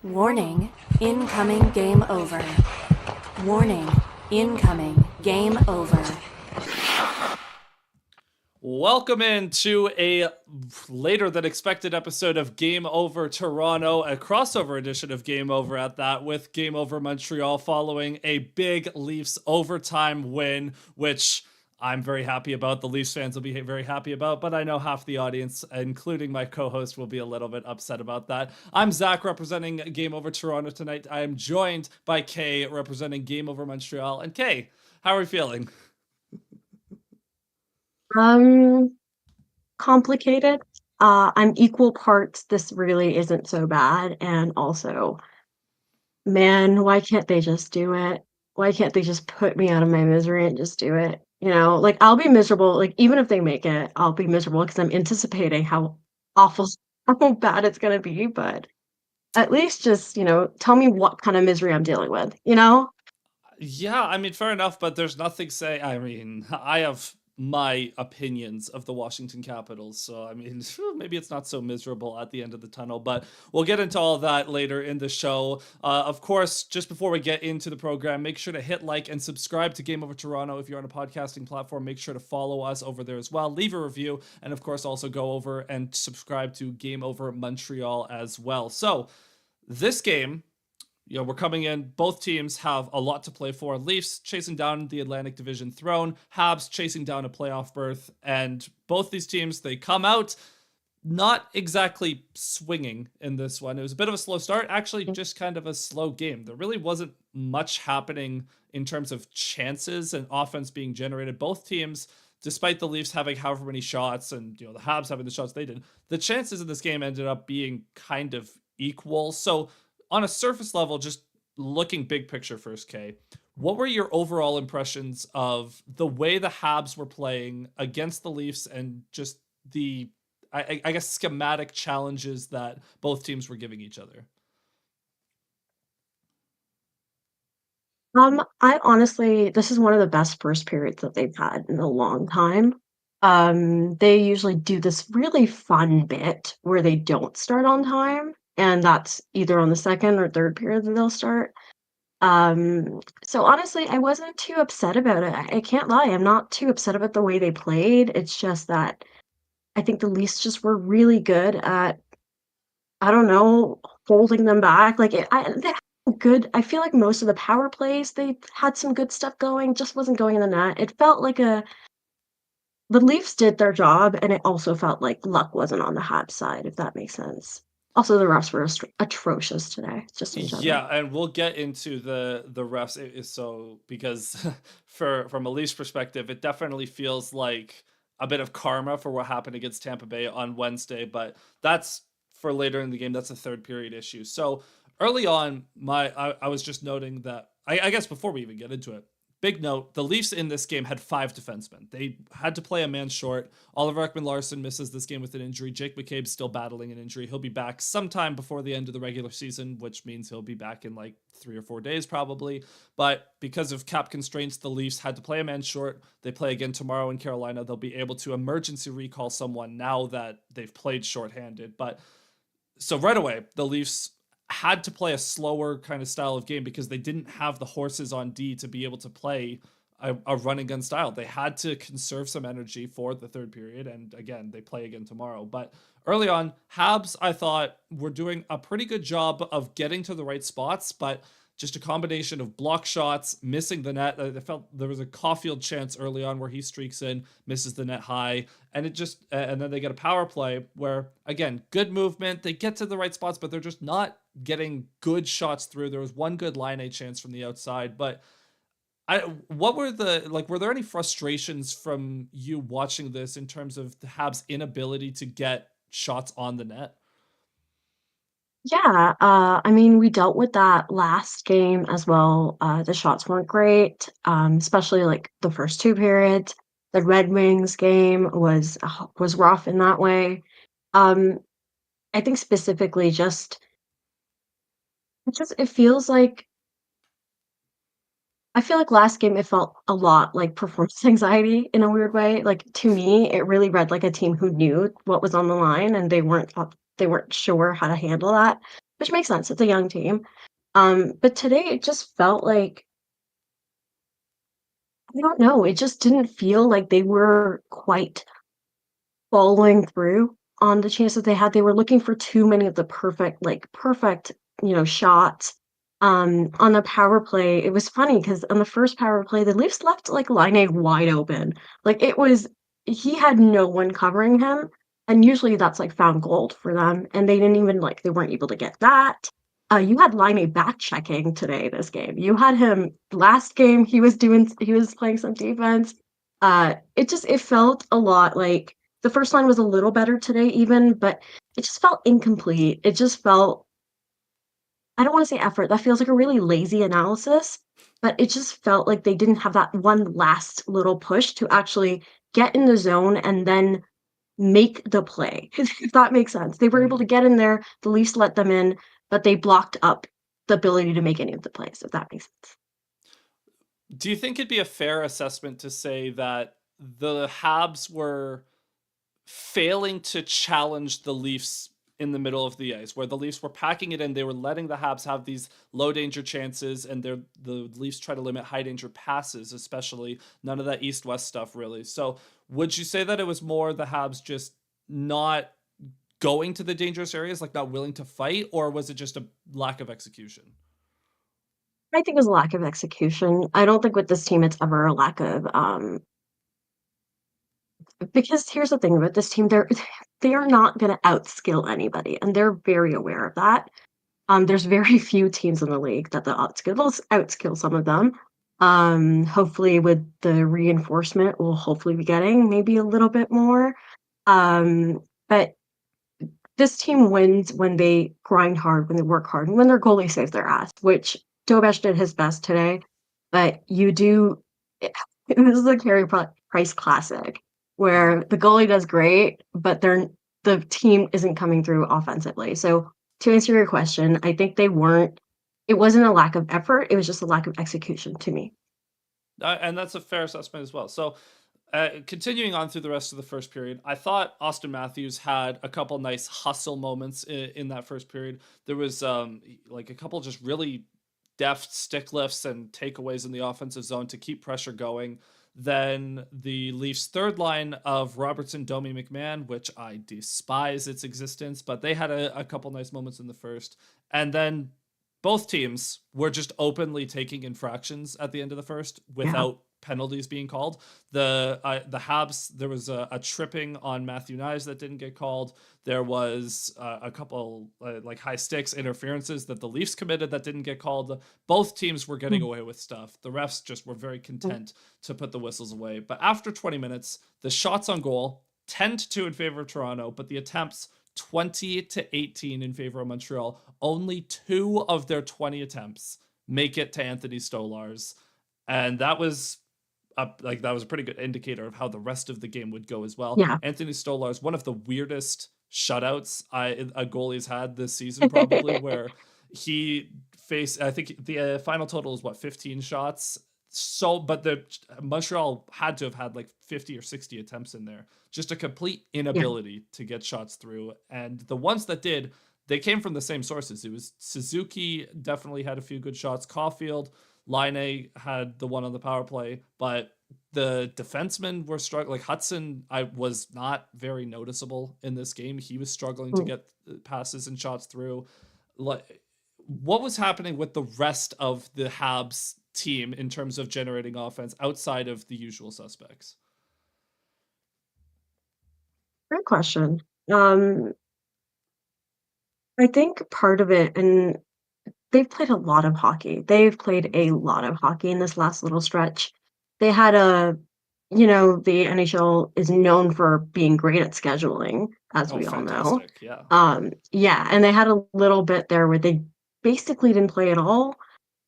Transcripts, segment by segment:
Warning, incoming game over. Warning, incoming game over. Welcome into a later than expected episode of Game Over Toronto, a crossover edition of Game Over at that, with Game Over Montreal following a big Leafs overtime win, which I'm very happy about. The Leafs fans will be very happy about, but I know half the audience, including my co-host, will be a little bit upset about that. I'm Zach representing Game Over Toronto tonight. I am joined by Kay representing Game Over Montreal. And Kay, how are we feeling? Um, Complicated. I'm equal parts. This really isn't so bad. And also, man, why can't they just do it? Why can't they just put me out of my misery and just do it? Like I'll be miserable. Like even if they make it, I'll be miserable because I'm anticipating how awful, how bad it's gonna be. But at least just, tell me what kind of misery I'm dealing with? Yeah, I mean, fair enough, but there's nothing say. I mean, I have my opinions of the Washington Capitals, so I mean, maybe it's not so miserable at the end of the tunnel, but we'll get into all that later in the show. Of course, just before we get into the program, make sure to hit like and subscribe to Game Over Toronto. If you're on a podcasting platform, make sure to follow us over there as well. Leave a review, and of course, also go over and subscribe to Game Over Montreal as well. So, this game, we're coming in. Both teams have a lot to play for. Leafs chasing down the Atlantic Division throne, Habs chasing down a playoff berth, and both these teams, they come out not exactly swinging in this one. It was a bit of a slow start, actually just kind of a slow game. There really wasn't much happening in terms of chances and offense being generated. Both teams, despite the Leafs having however many shots and the Habs having the shots they did, the chances in this game ended up being kind of equal. So on a surface level, just looking big picture first, Kay, what were your overall impressions of the way the Habs were playing against the Leafs and just the, I guess, schematic challenges that both teams were giving each other? I honestly, this is one of the best first periods that they've had in a long time. They usually do this really fun bit where they don't start on time, and that's either on the second or third period that they'll start. So honestly, I wasn't too upset about it. I can't lie, I'm not too upset about the way they played. It's just that I think the Leafs just were really good at, I don't know, holding them back. Like they had good. I feel like most of the power plays they had some good stuff going, just wasn't going in the net. It felt like the Leafs did their job, and it also felt like luck wasn't on the Habs side, if that makes sense. Also, the refs were atrocious today, just in general. Yeah, and we'll get into the refs. So because from a Leafs perspective, it definitely feels like a bit of karma for what happened against Tampa Bay on Wednesday, but that's for later in the game. That's a third period issue. So early on, I was just noting that I guess before we even get into it, big note: the Leafs in this game had five defensemen. They had to play a man short. Oliver Ekman-Larsson misses this game with an injury. Jake McCabe's still battling an injury. He'll be back sometime before the end of the regular season, which means he'll be back in like 3 or 4 days probably. But because of cap constraints, the Leafs had to play a man short. They play again tomorrow in Carolina. They'll be able to emergency recall someone now that they've played shorthanded. But so right away, the Leafs had to play a slower kind of style of game because they didn't have the horses on D to be able to play a run and gun style. They had to conserve some energy for the third period. And again, they play again tomorrow. But early on, Habs, I thought, were doing a pretty good job of getting to the right spots, but just a combination of block shots, missing the net. I felt there was a Caulfield chance early on where he streaks in, misses the net high, and it just and then they get a power play where again, good movement, they get to the right spots, but they're just not getting good shots through. There was one good line A chance from the outside, but what were were there any frustrations from you watching this in terms of the Habs' inability to get shots on the net? Yeah, I mean, we dealt with that last game as well. The shots weren't great, especially like the first two periods. The Red Wings game was rough in that way. Um, I think specifically just it feels like I feel like last game it felt a lot like performance anxiety in a weird way. Like to me, it really read like a team who knew what was on the line and they weren't sure how to handle that. which makes sense. It's a young team. But today it just felt like, I don't know, it just didn't feel like they were quite following through on the chances they had. They were looking for too many of the perfect, shots. On the power play, it was funny because on the first power play, the Leafs left like Laine wide open. Like it was, he had no one covering him, and usually that's like found gold for them. And they didn't even they weren't able to get that. You had Laine back checking today this game. You had him last game. He was playing some defense. It felt a lot like the first line was a little better today even, but it just felt incomplete. It just felt, I don't wanna say effort, that feels like a really lazy analysis, but it just felt like they didn't have that one last little push to actually get in the zone and then make the play, if that makes sense. They were able to Mhm. get in there, the Leafs let them in, but they blocked up the ability to make any of the plays, if that makes sense. Do you think it'd be a fair assessment to say that the Habs were failing to challenge the Leafs in the middle of the ice, where the Leafs were packing it in, they were letting the Habs have these low danger chances, and the Leafs try to limit high danger passes, especially none of that east west stuff really. So, would you say that it was more the Habs just not going to the dangerous areas, like not willing to fight, or was it just a lack of execution? I think it was a lack of execution. I don't think with this team it's ever a lack of, because here's the thing about this team, they are not gonna outskill anybody, and they're very aware of that. There's very few teams in the league that they'll outskill some of them. Hopefully with the reinforcement, we'll hopefully be getting maybe a little bit more. But this team wins when they grind hard, when they work hard, and when their goalie saves their ass, which Dobesh did his best today. But you do, it, this is a Price classic Mhm. where the goalie does great, but the team isn't coming through offensively. So to answer your question, I think it wasn't a lack of effort, it was just a lack of execution to me. And that's a fair assessment as well. So, continuing on through the rest of the first period, I thought Austin Matthews had a couple nice hustle moments in that first period. There was like a couple just really deft stick lifts and takeaways in the offensive zone to keep pressure going. Then the Leafs' third line of Robertson, Domi, McMahon, which I despise its existence, but they had a couple nice moments in the first. And then both teams were just openly taking infractions at the end of the first Yeah. without penalties being called. The Habs, there was a tripping on Matthew Knies that didn't get called. There was a couple like high sticks interferences that the Leafs committed that didn't get called. Both teams were getting Mm, away with stuff. The refs just were very mm. content to put the whistles away. But after 20 minutes, the shots on goal 10-2 in favor of Toronto, but the attempts 20-18 in favor of Montreal. Only 2 of their 20 attempts make it to Anthony Stolarz, and that was a pretty good indicator of how the rest of the game would go as well. Yeah. Anthony Stolarz, one of the weirdest shutouts a goalie's had this season, probably, where he faced. I think the final total is what 15 shots. So, but the Montreal had to have had like 50 or 60 attempts in there. Just a complete Yeah. inability to get shots through. And the ones that did, they came from the same sources. It was Suzuki definitely had a few good shots. Caulfield, Line had the one on the power play, but the defensemen were struggling. Like Hudson, I was not very noticeable in this game. He was struggling to Mm. get passes and shots through. Like, what was happening with the rest of the Habs team in terms of generating offense outside of the usual suspects? Great question. Um, I think part of it, and they've played a lot of hockey. They've played a lot of hockey in this last little stretch. They had the NHL is known for being great at scheduling, as Oh, we all know. fantastic. Yeah. Yeah, and they had a little bit there where they basically didn't play at all.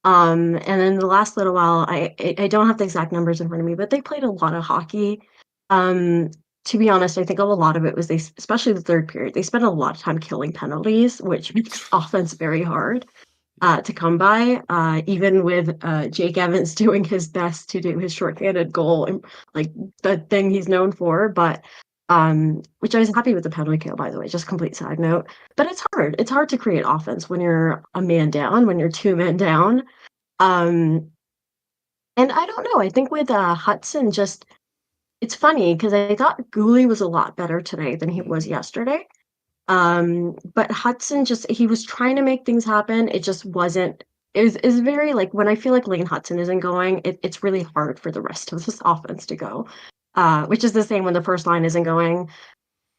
And then the last little while, I don't have the exact numbers in front of me, but they played a lot of hockey. Um, to be honest, I think a lot of it was especially the third period, they spent a lot of time killing penalties, which makes offense very hard Yeah. to come by, even with Jake Evans doing his best to do his shorthanded goal and like the thing he's known for. But which I was happy with the penalty kill, by the way, just complete side note. But it's hard. It's hard to create offense when you're a man down, when you're two men down. Um, and I don't know. I think with Hudson, just it's funny because I thought Gooley was a lot better today than he was Mhm. yesterday. But Hudson just he was trying to make things happen. It just wasn't. Is very like when I feel like Lane Hudson isn't going, it's really hard for the rest of this offense to go. Which is the same when the first line isn't going.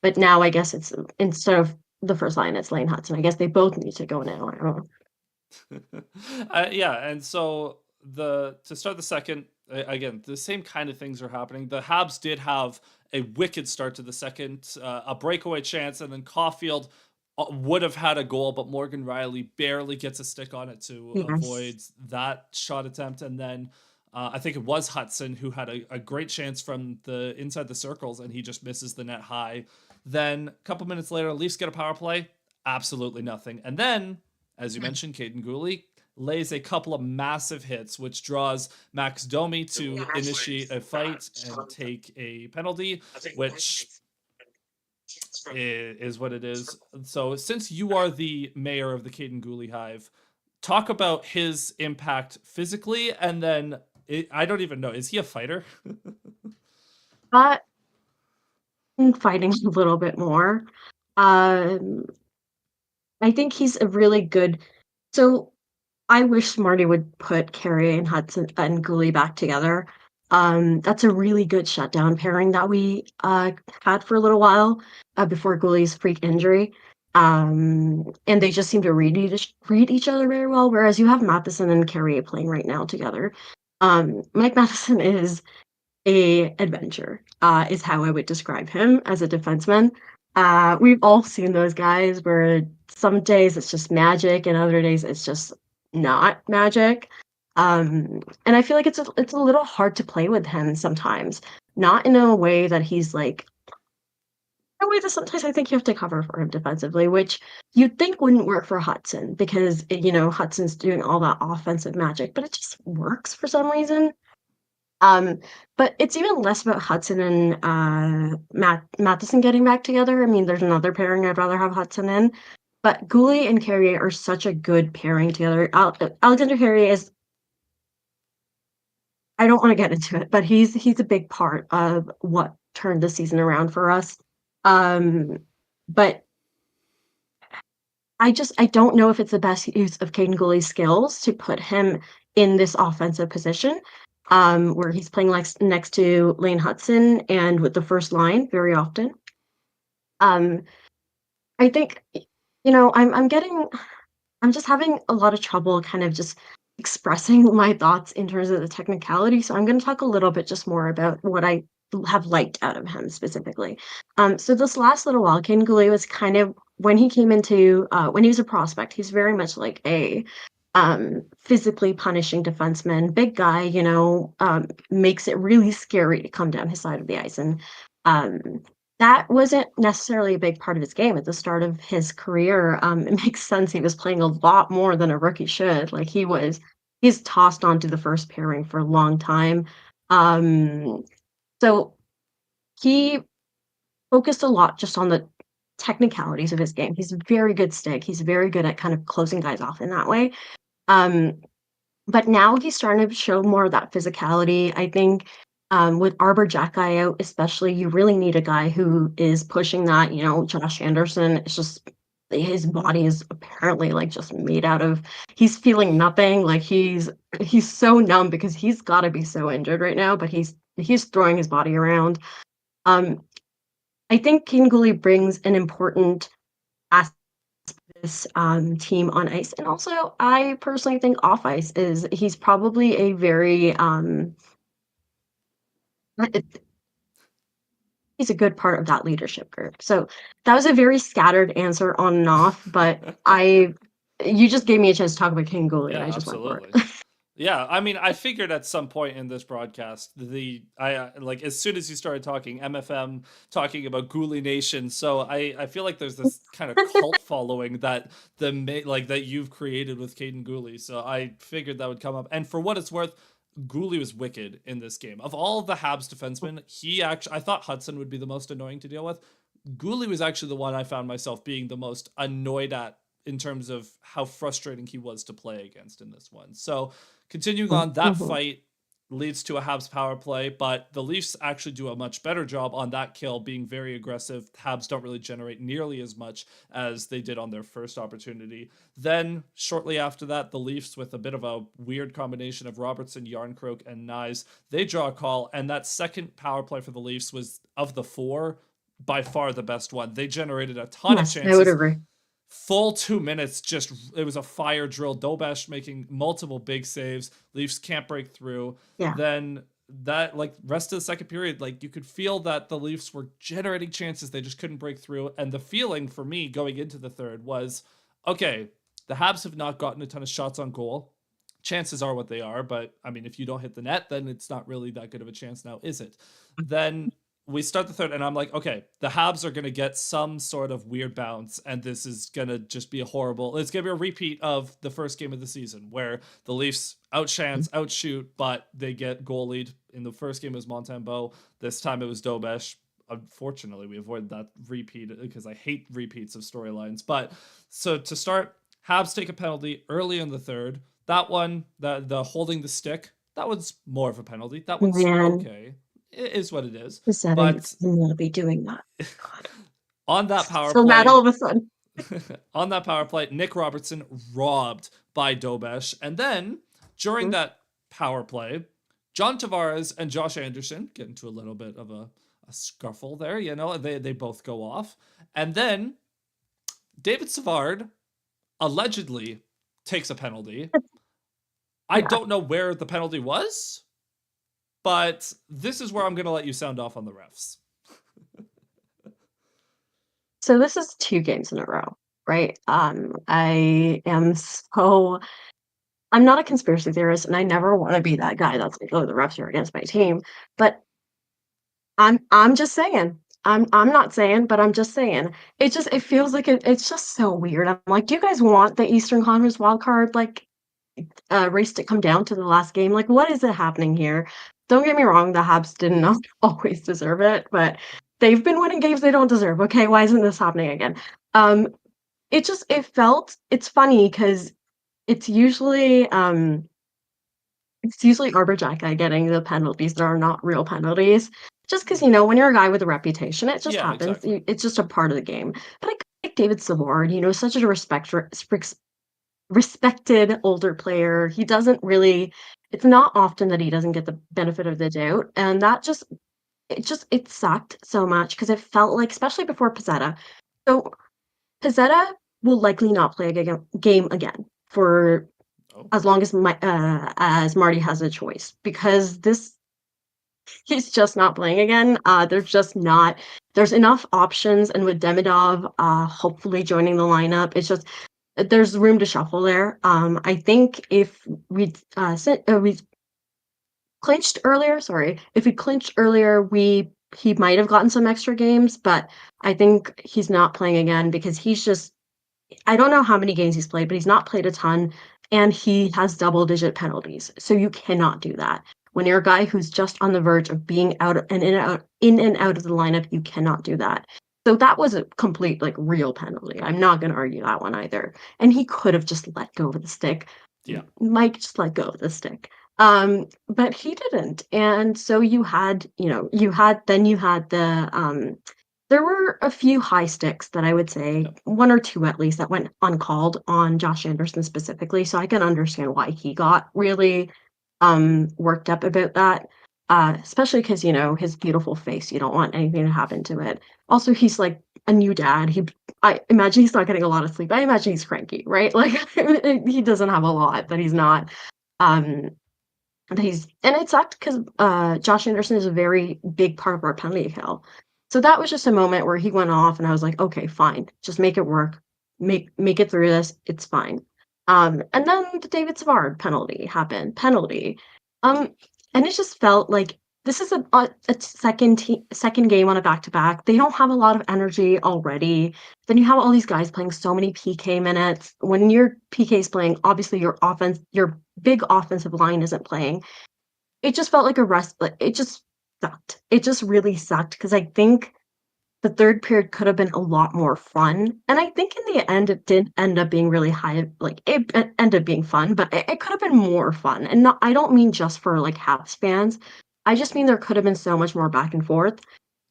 But now I guess it's instead of the first line, it's Lane Hudson. I guess they both need to go now. I don't know. Yeah, and so the to start the second, again, the same kind of things are happening. The Habs did have a wicked start to the second, a breakaway chance, and then Caulfield would have had a goal, but Morgan Riley barely gets a stick on it to Yes. avoid that shot attempt, and then. I think it was Hudson who had a great chance from the inside the circles, and he just misses the net high. Then a couple minutes later, Leafs get a power play, absolutely nothing, and then as you mentioned, Caden Gooley lays a couple of massive hits, which draws Max Domi to initiate a fight and take a penalty, which is what it is. So, since you are the mayor of the Caden Gooley Hive, talk about his impact physically, and then I don't even know. Is he a fighter? But fighting a little bit more. Um, I think he's a really good. So I wish Marty would put Carey and Hudson and Gooley back together. That's a really good shutdown pairing that we had for a little while before Gooley's freak injury. And they just seem to read each other very well. Whereas you have Matheson and Carey playing right now together. Mike Matheson is a adventure, is how I would describe him as a defenseman. We've all seen those guys where some days it's just magic and other days it's just not magic. And I feel like it's a little hard to play with him sometimes. Not in a way that he's like a way that sometimes I think you have to cover for him defensively, which you'd think wouldn't work for Hudson because Hudson's doing all that offensive magic, but it just works for some reason. Um, but it's even less about Hudson and Matheson getting back together. I mean, there's another pairing I'd rather have Hudson in, but Gooley and Carrier are such a good pairing together. Alexander Carrier is. I don't want to get into it, but he's a big part of what turned the season around for us. Um, but I don't know if it's the best use of Caden Gooley's skills to put him in this offensive position, where he's playing like next to Lane Hudson and with the first line very often. Um, I think, I'm just having a lot of trouble kind of just expressing my thoughts in terms of the technicality. So I'm going to talk a little bit just more about what I have liked out of him specifically. So this last little while, Caden Goulet was kind of when he came into when he was a prospect, he's very much like a physically punishing defenseman, big guy, makes it really scary to come down his side of the ice. And um, that wasn't necessarily a big part of his game at the start of his career. It makes sense he was playing a lot more than a rookie should. Like he's tossed onto the first pairing for a long time. Um, so he focused a lot just on the technicalities of his game. He's a very good stick. He's very good at kind of closing guys off in that way. Um, but now he's starting to show more of that physicality. I think with Arbor Jackeye out, especially, you really need a guy who is pushing that. Josh Anderson, it's just his body is apparently like just made out of. He's feeling nothing. Like he's so numb because he's got to be so injured right now. But he's throwing his body around. Um, I think King Gooley brings an important aspect this team on ice. And also, I personally think off ice is he's probably a very he's a good part of that leadership group. So that was a very scattered answer on and off, but you just gave me a chance to talk about King Gooley and Yeah, I just went for absolutely. it. Yeah, I mean, I figured at some point in this broadcast, like as soon as you started talking MFM, talking about Ghoulie Nation, so I feel like there's this kind of cult following that that you've created with Caden Ghoulie, so I figured that would come up. And for what it's worth, Gooley was wicked in this game. Of all the Habs defensemen, I thought Hudson would be the most annoying to deal with. Gooley was actually the one I found myself being the most annoyed at in terms of how frustrating he was to play against in this one. So continuing on, that Mm-hmm. fight leads to a Habs power play, but the Leafs actually do a much better job on that kill, being very aggressive. Habs don't really generate nearly as much as they did on their first opportunity. Then, shortly after that, the Leafs, with a bit of a weird combination of Robertson, Yarncroke, and Nyes, they draw a call, and that second power play for the Leafs was, of the four, by far the best one. They generated a ton of Yes, I would chances. agree. Full 2 minutes, just it was a fire drill. Dobesh making multiple big saves. Leafs can't break through. Yeah. Then that, like, rest of the second period, like, you could feel that the Leafs were generating chances, they just couldn't break through. And the feeling for me going into the third was, okay, the Habs have not gotten a ton of shots on goal. Chances are what they are, but I mean, if you don't hit the net, then it's not really that good of a chance now, is it? Then we start the third, and I'm like, okay, the Habs are going to get some sort of weird bounce, and this is going to just be it's going to be a repeat of the first game of the season, where the Leafs outchance, outshoot, but they get goal lead. In the first game, it was Montembeault. This time it was Dobesh. Unfortunately, we avoided that repeat because I hate repeats of storylines. But so to start, Habs take a penalty early in the third. That one, the holding the stick, that was more of a penalty. That one's Man, okay. It is what it is. Zeta But will not be doing that. God. on that power So mad all play, of a sudden. on that power play, Nick Robertson robbed by Dobesh. And then during that power play, John Tavares and Josh Anderson get into a little bit of a scuffle there. You know, they both go off. And then David Savard allegedly takes a penalty. I Yeah. don't know where the penalty was, but this is where I'm going to let you sound off on the refs. So this is 2 games in a row, right? I am so I'm not a conspiracy theorist, and I never wanna be that guy that's like, "Oh, the refs are against my team," but I'm just saying. I'm not saying, but I'm just saying. It feels like it's just so weird. I'm like, "Do you guys want the Eastern Conference wild card, like, race to come down to the last game? Like, what is it happening here?" Don't get me wrong, the Habs did not always deserve it, but they've been winning games they don't deserve, okay? Why isn't this happening again? Um, it's funny because it's usually, Arbor getting the penalties that are not real penalties. Just because when you're a guy with a reputation, it just Yeah, happens. exactly. It's just a part of the game. But I like David Savard, such a respected older player. He doesn't really it's not often that he doesn't get the benefit of the doubt, and it sucked so much because it felt like, especially before Pizzetta. So Pizzetta will likely not play a game again for Oh, as long as Marty has a choice, because this he's just not playing again. There's just not there's enough options, and with Demidov hopefully joining the lineup, it's just there's room to shuffle there. I think if we clinched earlier, sorry, if we clinched earlier, we he might have gotten some extra games, but I think he's not playing again because he's just I don't know how many games he's played, but he's not played a ton, and he has double-digit penalties, so you cannot do that. When you're a guy who's just on the verge of being in and out of the lineup, you cannot do that. So that was a complete, like, real penalty. I'm not gonna argue that one either, and he could have just let go of the stick. yeah. Mike just let go of the stick. But he didn't, and so you had there were a few high sticks that I would say, Yep. 1 or 2 at least, that went uncalled on Josh Anderson specifically, so I can understand why he got really, worked up about that, especially because his beautiful face, you don't want anything to happen to it. Also, he's, like, a new dad, I imagine he's not getting a lot of sleep, I imagine he's cranky, right? Like, he doesn't have a lot, but he's not, um and it sucked because Josh Anderson is a very big part of our penalty kill. So that was just a moment where he went off, and I was like, okay, fine, just make it work, make it through this, it's fine. And then the David Savard penalty happened, um, and it just felt like this is a second game on a back to back. They don't have a lot of energy already. Then you have all these guys playing so many PK minutes. When your PK is playing, obviously your big offensive line isn't playing. it just felt like a rest. Like, it just sucked. It just really sucked because I think the third period could have been a lot more fun. And I think in the end, it did end up being really high. Like it ended up being fun, but it could have been more fun. And not, I don't mean just for like Habs fans. I just mean there could have been so much more back and forth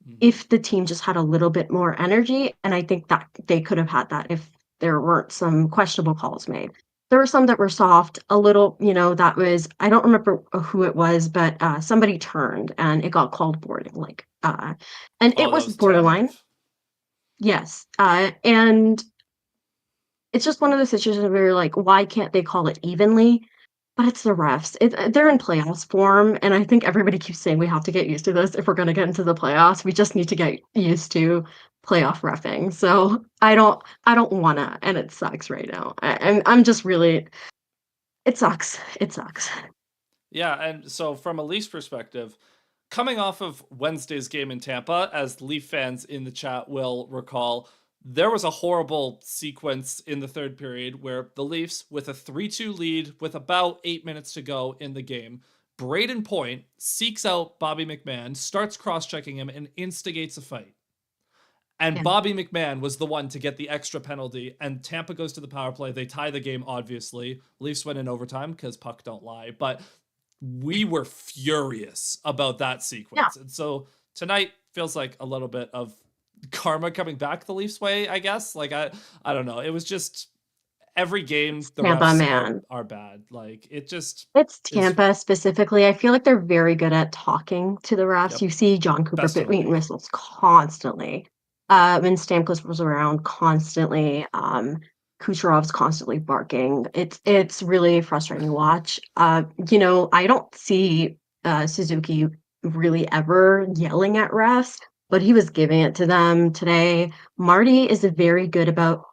Mhm. if the team just had a little bit more energy. And I think that they could have had that if there weren't some questionable calls made. There were some that were soft, a little, that was, I don't remember who it was, but somebody turned and it got called boarding. And it Oh, that was was borderline. Tanev. Yes. And it's just one of those situations where you're like, why can't they call it evenly? But it's the refs. They're in playoffs form, and I think everybody keeps saying we have to get used to this if we're going to get into the playoffs. We just need to get used to playoff refing. So I don't wanna, and it sucks right now. I'm just really, it sucks. It sucks. Yeah, and so from a Leafs perspective, coming off of Wednesday's game in Tampa, as Leaf fans in the chat will recall, there was a horrible sequence in the third period where the Leafs, with a 3-2 lead with about 8 minutes to go in the game, Braden Point seeks out Bobby McMahon, starts cross checking him, and instigates a fight. And Yeah. Bobby McMahon was the one to get the extra penalty, and Tampa goes to the power play. They tie the game, obviously. Leafs win in overtime because puck don't lie. But we were furious about that Yeah. sequence. And so tonight feels like a little bit of karma coming back the Leafs way, I guess. Like I don't know. It was just every game the Tampa, refs man. are bad. Like it just It's is. Tampa specifically. I feel like they're very good at talking to the refs. Yep, You see John Cooper best in the beating league. whistles constantly. When Stamkos was around constantly. Kucherov's constantly barking. It's really frustrating to watch. I don't see Suzuki really ever yelling at refs, but he was giving it to them today. Marty is very good about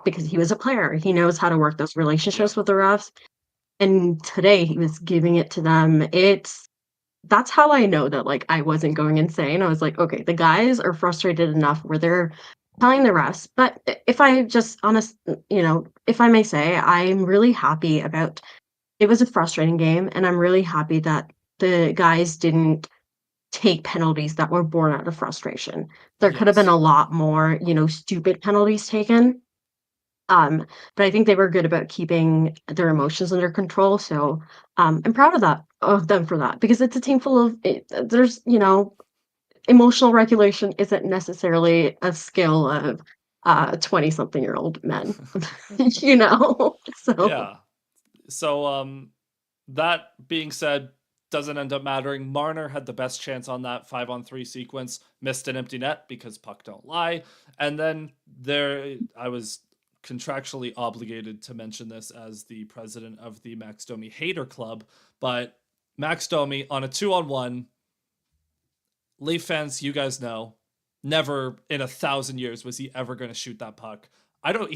because he was a player. He knows how to work those Yep. relationships with the refs. And today he was giving it to them. That's how I know that, like, I wasn't going insane. I was like, "Okay, the guys are frustrated enough where they're telling the rest." But if I just if I may say, I'm really happy about it was a frustrating game, and I'm really happy that the guys didn't take penalties that were born out of frustration. There could have been Yes. a lot more, stupid penalties taken. But I think they were good about keeping their emotions under control, so, I'm proud of them for that, because it's a team full of there's, emotional regulation isn't necessarily a skill of, 20-something-year-old men, you know? So Yeah. So that being said, doesn't end up mattering. Marner had the best chance on that 5-on-3 sequence, missed an empty net because puck don't lie. And then I was contractually obligated to mention this as the president of the Max Domi Hater Club, but Max Domi on a 2-on-1, Leaf fans, you guys know, never in 1,000 years was he ever going to shoot that puck. I don't.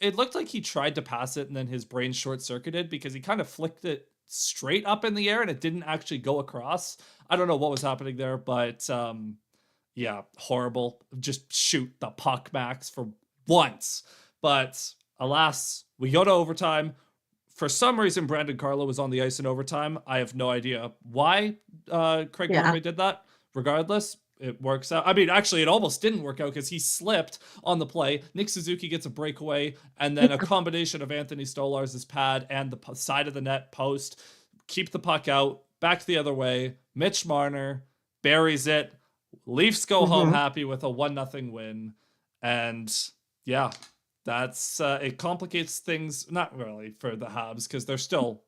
It looked like he tried to pass it and then his brain short circuited because he kind of flicked it straight up in the air and it didn't actually go across. I don't know what was happening there, but yeah, horrible. Just shoot the puck, Max, for once. But alas, we go to overtime. For some reason, Brandon Carlo was on the ice in overtime. I have no idea why Craig yeah. Berube did that. Regardless, it works out. I mean, actually, it almost didn't work out because he slipped on the play. Nick Suzuki gets a breakaway, and then a combination of Anthony Stolarz' pad and the side of the net post keep the puck out, back the other way. Mitch Marner buries it. Leafs go home Mhm. happy with a 1-0 win. And yeah, that's it complicates things, not really for the Habs because they're still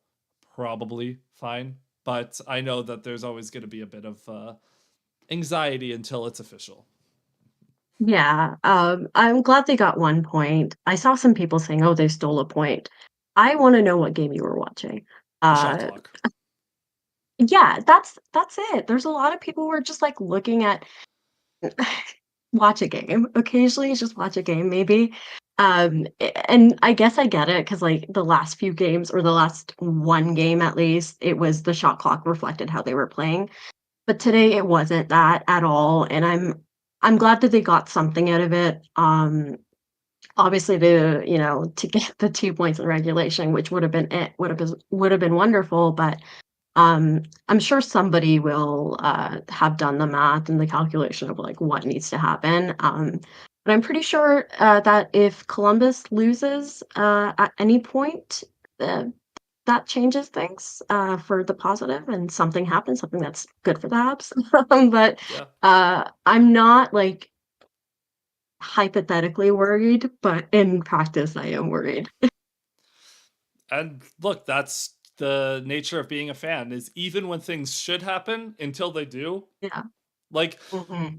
probably fine. But I know that there's always going to be a bit of anxiety until it's official. Yeah, I'm glad they got 1 point. I saw some people saying, "Oh, they stole a point." I wanna know what game you were watching. The shot Uh, clock. yeah, that's it. There's a lot of people who are just, like, looking at watch a game. Occasionally, just watch a game maybe. And I guess I get it because, like, the last few games or the last 1 game at least, it was the shot clock reflected how they were playing. But today it wasn't that at all, and I'm glad that they got something out of it. Obviously to get the 2 points in regulation, which would have been wonderful, but I'm sure somebody will have done the math and the calculation of like what needs to happen. But I'm pretty sure that if Columbus loses at any point, uh, that changes things for the positive, and something happens, something that's good for the Habs. But Yeah. I'm not like hypothetically worried, but in practice, I am worried. And look, that's the nature of being a fan, is even when things should happen, until they do, Yeah. like, Hmm.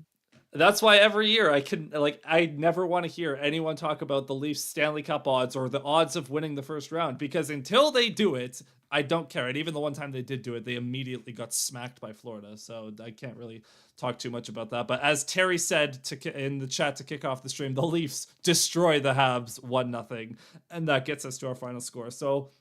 that's why every year I never want to hear anyone talk about the Leafs Stanley Cup odds or the odds of winning the first round, because until they do it, I don't care. And even the one time they did do it, they immediately got smacked by Florida. So I can't really talk too much about that. But as Terry said in the chat to kick off the stream, the Leafs destroy the Habs 1-0, and that gets us to our final score. So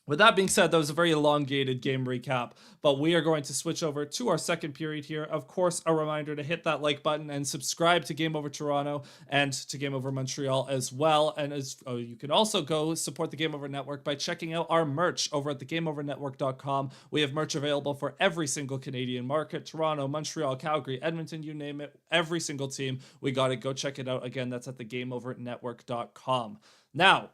with that being said, that was a very elongated game recap, but we are going to switch over to our second period here. Of course, a reminder to hit that like button and subscribe to Game Over Toronto and to Game Over Montreal as well. And you can also go support the Game Over Network by checking out our merch over at thegameovernetwork.com. We have merch available for every single Canadian market: Toronto, Montreal, Calgary, Edmonton, you name it, every single team. We got it. Go check it out. Again, that's at thegameovernetwork.com. Now,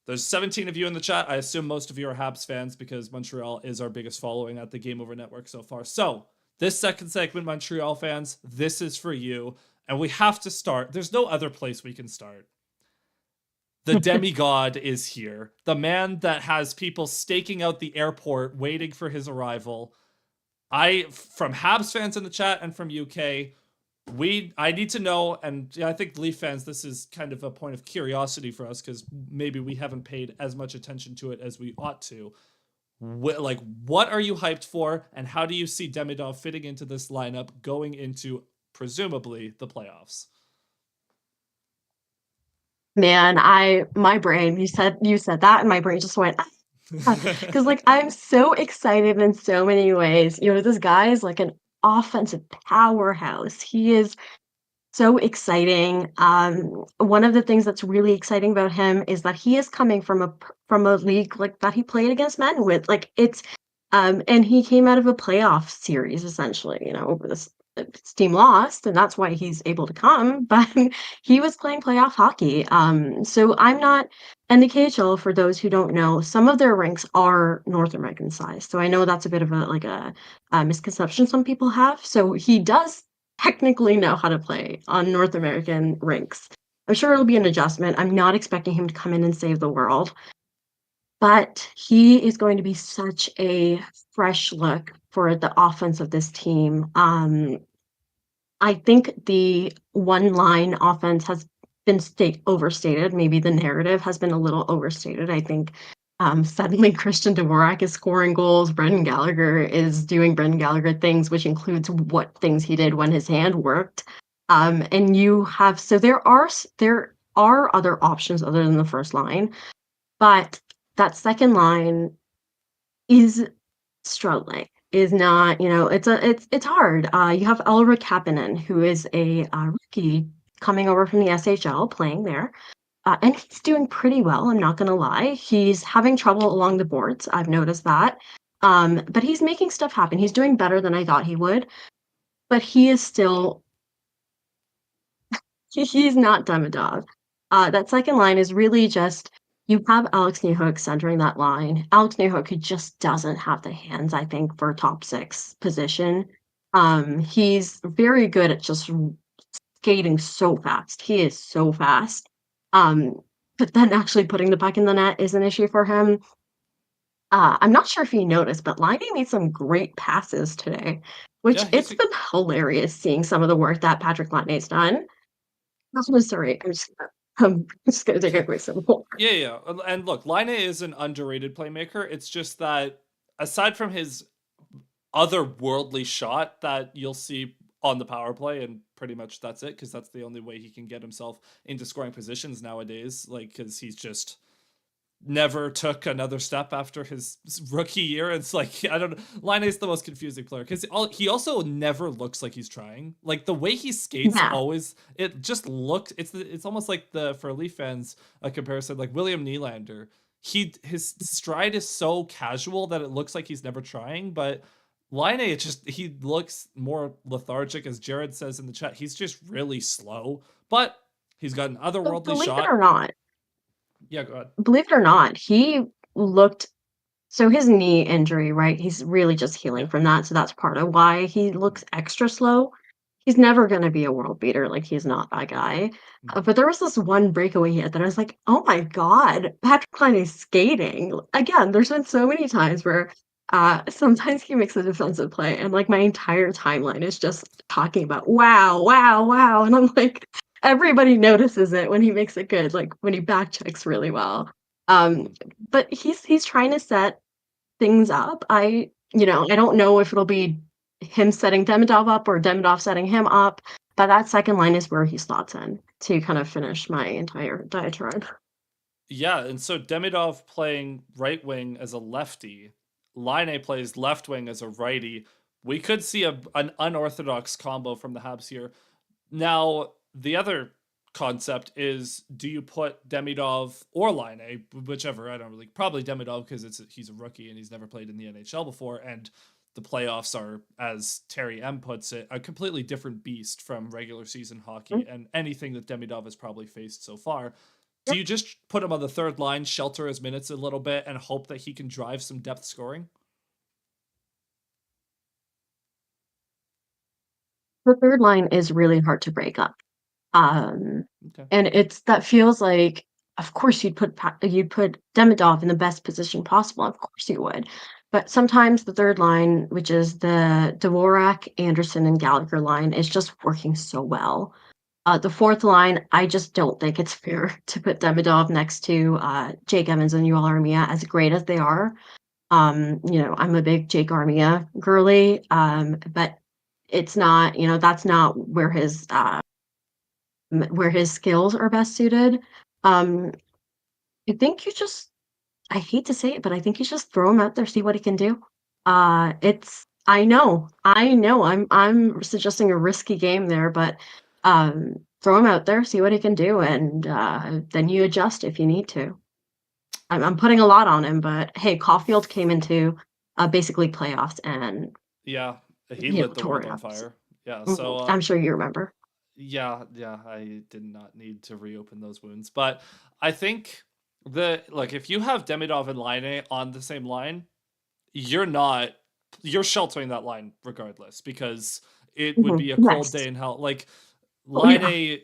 there's 17 of you in the chat. I assume most of you are Habs fans because Montreal is our biggest following at the Game Over Network so far. So, this second segment, Montreal fans, this is for you. And we have to start. There's no other place we can start. The demigod is here. The man that has people staking out the airport waiting for his arrival. From Habs fans in the chat and from UK, I need to know, and I think Leaf fans, this is kind of a point of curiosity for us because maybe we haven't paid as much attention to it as we ought to. What are you hyped for, and how do you see Demidov fitting into this lineup going into presumably the playoffs? Man, my brain, you said that, and my brain just went, because like I'm so excited in so many ways. This guy is like an offensive powerhouse. He is so exciting. One of the things that's really exciting about him is that he is coming from a league like that he played against men with. Like it's and he came out of a playoff series essentially, over this team lost, and that's why he's able to come. But he was playing playoff hockey. So I'm not. And the KHL, for those who don't know, some of their rinks are North American size. So I know that's a bit of a misconception some people have. So he does technically know how to play on North American rinks. I'm sure it'll be an adjustment. I'm not expecting him to come in and save the world, but he is going to be such a fresh look for the offense of this team. I think the one line offense has been overstated. Maybe the narrative has been a little overstated. I think suddenly Christian Dvorak is scoring goals. Brendan Gallagher is doing Brendan Gallagher things, which includes what things he did when his hand worked. And there are other options other than the first line, but that second line is struggling. Is not, it's hard. You have Elra Kapanen, who is a rookie coming over from the SHL, playing there. And he's doing pretty well, I'm not gonna lie. He's having trouble along the boards, I've noticed that. But he's making stuff happen. He's doing better than I thought he would, but he is still he's not Demidov. That second line is really just you have Alex Newhook centering that line. Alex Newhook, who just doesn't have the hands, I think, for a top six position. He's very good at just skating so fast. He is so fast. Um, but then actually putting the puck in the net is an issue for him. I'm not sure if you noticed, but Laine made some great passes today, which Yeah, it's been hilarious seeing some of the work that Patrick Laine's done. I'm sorry. I'm just gonna take a quick sip of water. yeah. And look, Line is an underrated playmaker. It's just that aside from his otherworldly shot that you'll see on the power play, and pretty much that's it, because that's the only way he can get himself into scoring positions nowadays. Because he's just never took another step after his rookie year. It's like, I don't know. Line is the most confusing player because he also never looks like he's trying. Like the way he skates, Yeah. always it just looks. It's almost like for Leaf fans a comparison like William Nylander. his stride is so casual that it looks like he's never trying, but Line A, he looks more lethargic, as Jared says in the chat. He's just really slow, but he's got an But otherworldly shot. Yeah, go ahead. believe it or not, he looked so his knee injury, right? He's really just healing Yeah. from that, so that's part of why he looks extra slow. He's never gonna be a world beater, like, he's not that guy. But there was this one breakaway he had that I was like, "Oh my god, Patrick Laine is skating." Again, there's been so many times where, sometimes he makes a defensive play, and, like, my entire timeline is just talking about, "Wow, wow, wow," and I'm like, everybody notices it when he makes it good, like, when he back checks really well. Um, but he's trying to set things up. I don't know if it'll be him setting Demidov up or Demidov setting him up, but that second line is where he slots in to kind of finish my entire diatribe. Yeah, and so Demidov playing right wing as a lefty, Line plays left wing as a righty. We could see an unorthodox combo from the Habs here. Now, the other concept is, do you put Demidov or Line, whichever, I don't really, probably Demidov because he's a rookie and he's never played in the NHL before, and the playoffs are, as Terry M puts it, a completely different beast from regular season hockey and anything that Demidov has probably faced so far. Do you just put him on the third line, shelter his minutes a little bit, and hope that he can drive some depth scoring? The third line is really hard to break up. Okay. And that feels like, of course, you'd put Demidov in the best position possible. Of course, you would. But sometimes the third line, which is the Dvorak, Anderson, and Gallagher line, is just working so well. The fourth line, I just don't think it's fair to put Demidov next to Jake Evans and Yoel Armia, as great as they are. I'm a big Jake Armia girly, but it's not, that's not where his skills are best suited. Um, I think I hate to say it, but I think you just throw him out there, see what he can do. I know, I'm suggesting a risky game there, but throw him out there, see what he can do, and then you adjust if you need to. I'm putting a lot on him, but hey, Caulfield came into basically playoffs and Yeah, he lit the tore world it on up. fire. Yeah, Mhm. so I'm sure you remember. yeah, I did not need to reopen those wounds. But I think if you have Demidov and Line on the same line, you're sheltering that line regardless because it would be a cold Yes. day in hell. Like Oh yeah.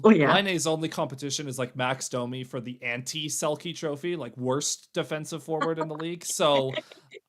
Oh yeah. Line A's only competition is like Max Domi for the anti-Selke trophy, like worst defensive forward in the league. So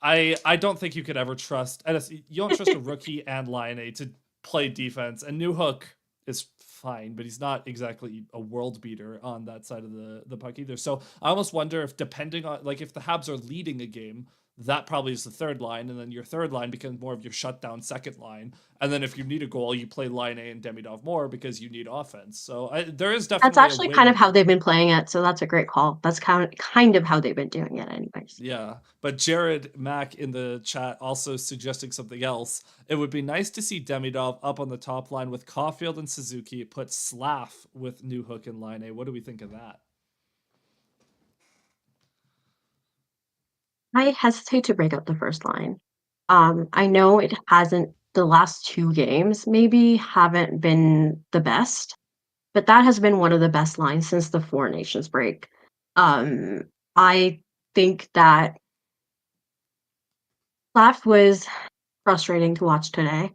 I don't think you could ever trust, and you don't trust a rookie and Line A to play defense. And Newhook is fine, but he's not exactly a world beater on that side of the puck either. So I almost wonder if, depending on, like, if the Habs are leading a game, that probably is the third line, and then your third line becomes more of your shutdown second line. And then if you need a goal, you play Line A and Demidov more because you need offense. So there is That's definitely a actually kind of win. how they've been playing it, so that's a great call. That's kind of how they've been doing it anyways. Yeah, but Jared Mack in the chat also suggesting something else. It would be nice to see Demidov up on the top line with Caulfield and Suzuki, put Slav with Newhook and Line A. What do we think of that? I hesitate to break up the first line. I know it hasn't the last 2 games maybe haven't been the best, but that has been one of the best lines since the Four Nations break. Um, I think that Slav was frustrating to watch today.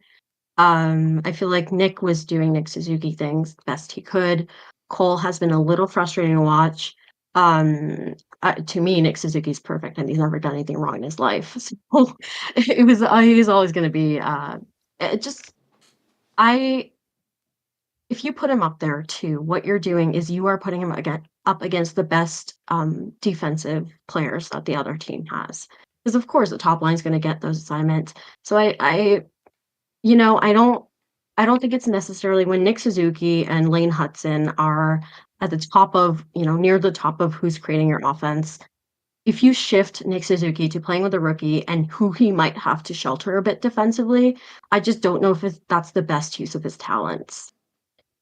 I feel like Nick was doing Nick Suzuki things the best he could. Cole has been a little frustrating to watch. To me, Nick Suzuki's perfect, and he's never done anything wrong in his life. So he's always going to be just I. If you put him up there too, what you're doing is you are putting him up against the best defensive players that the other team has. Because of course the top line is going to get those assignments. So I don't think it's necessarily when Nick Suzuki and Lane Hudson are at the top of, near the top of who's creating your offense. If you shift Nick Suzuki to playing with a rookie and who he might have to shelter a bit defensively, I just don't know if that's the best use of his talents.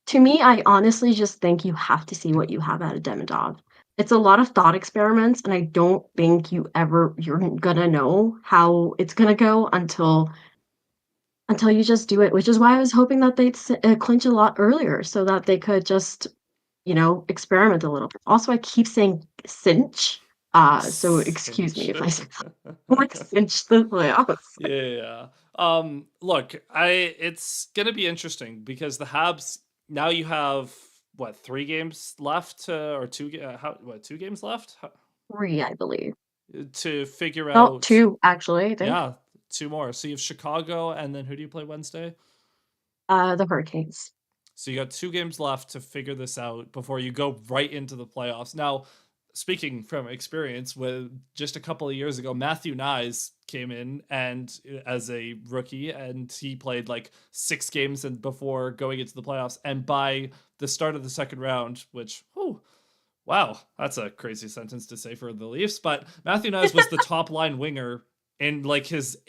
To me, I honestly just think you have to see what you have out of Demidov. It's a lot of thought experiments, and I don't think you're gonna know how it's gonna go until you just do it, which is why I was hoping that they'd clinch a lot earlier so that they could just, experiment a little bit. Also, I keep saying cinch, so excuse me Cinch. if I say like cinch the playoffs. Yeah. Look, it's gonna be interesting because the Habs now you have what 3 games left or what 2 games left 3, I believe. to figure No, out. 2 actually, I think. Yeah, 2 more. So you have Chicago, and then who do you play Wednesday? The Hurricanes. So you got 2 games left to figure this out before you go right into the playoffs. Now, speaking from experience, with just a couple of years ago, Matthew Nyes came in and as a rookie, and he played like 6 games and before going into the playoffs. And by the start of the second round, which, oh, wow, that's a crazy sentence to say for the Leafs. But Matthew Nyes was the top line winger in like his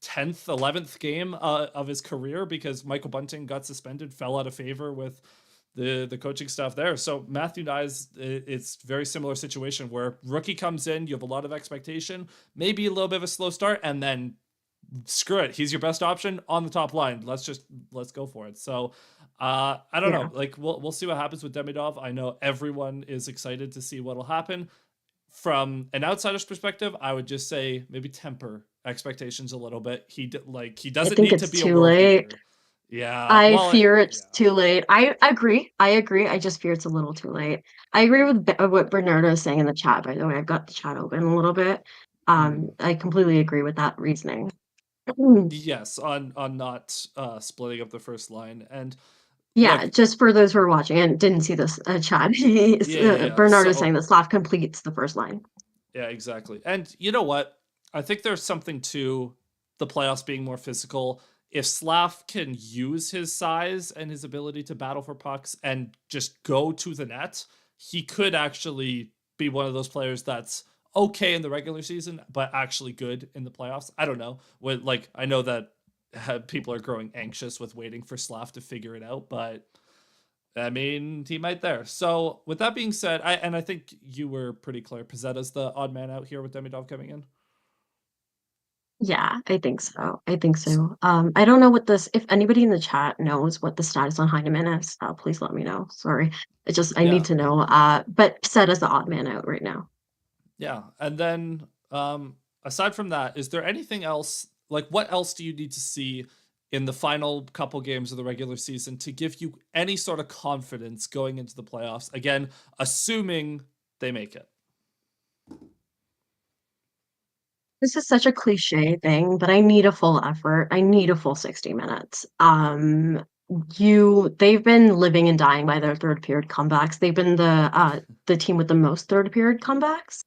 10th, 11th game of his career because Michael Bunting got suspended, fell out of favor with the coaching staff there. So Matthew Nyes, it's very similar situation where rookie comes in, you have a lot of expectation, maybe a little bit of a slow start, and then screw it, he's your best option on the top line. Let's go for it. So I don't Yeah. know. Like we'll see what happens with Demidov. I know everyone is excited to see what'll happen. From an outsider's perspective, I would just say maybe temper expectations a little bit. He I doesn't think need to it's be a too world late. beater. Yeah, I well, fear yeah. it's too late. I agree. I agree. I just fear it's a little too late. I agree with what Bernardo is saying in the chat, by the way. I've got the chat open a little bit. Mhm. I completely agree with that reasoning. Mm. Yes, on not splitting up the first line. And Yeah, look, just for those who are watching and didn't see this chat, yeah. Bernardo is saying So that Slav completes the first line. yeah, exactly. And you know what? I think there's something to the playoffs being more physical. If Slav can use his size and his ability to battle for pucks and just go to the net, he could actually be one of those players that's okay in the regular season, but actually good in the playoffs. I don't know. I know that people are growing anxious with waiting for Slav to figure it out, but I mean, he might there. So, with that being said, I think you were pretty clear. Pizzetta's the odd man out here with Demidov coming in. Yeah, I think so. I think so. I don't know what this, if anybody in the chat knows what the status on Heinemann is, please let me know. Sorry. I need Yeah, to know. But set as the odd man out right now. yeah. And then, aside from that, is there anything else? Like, what else do you need to see in the final couple games of the regular season to give you any sort of confidence going into the playoffs? Again, assuming they make it. This is such a cliche thing, but I need a full effort. I need a full 60 minutes. They've been living and dying by their third period comebacks. They've been the team with the most third period comebacks,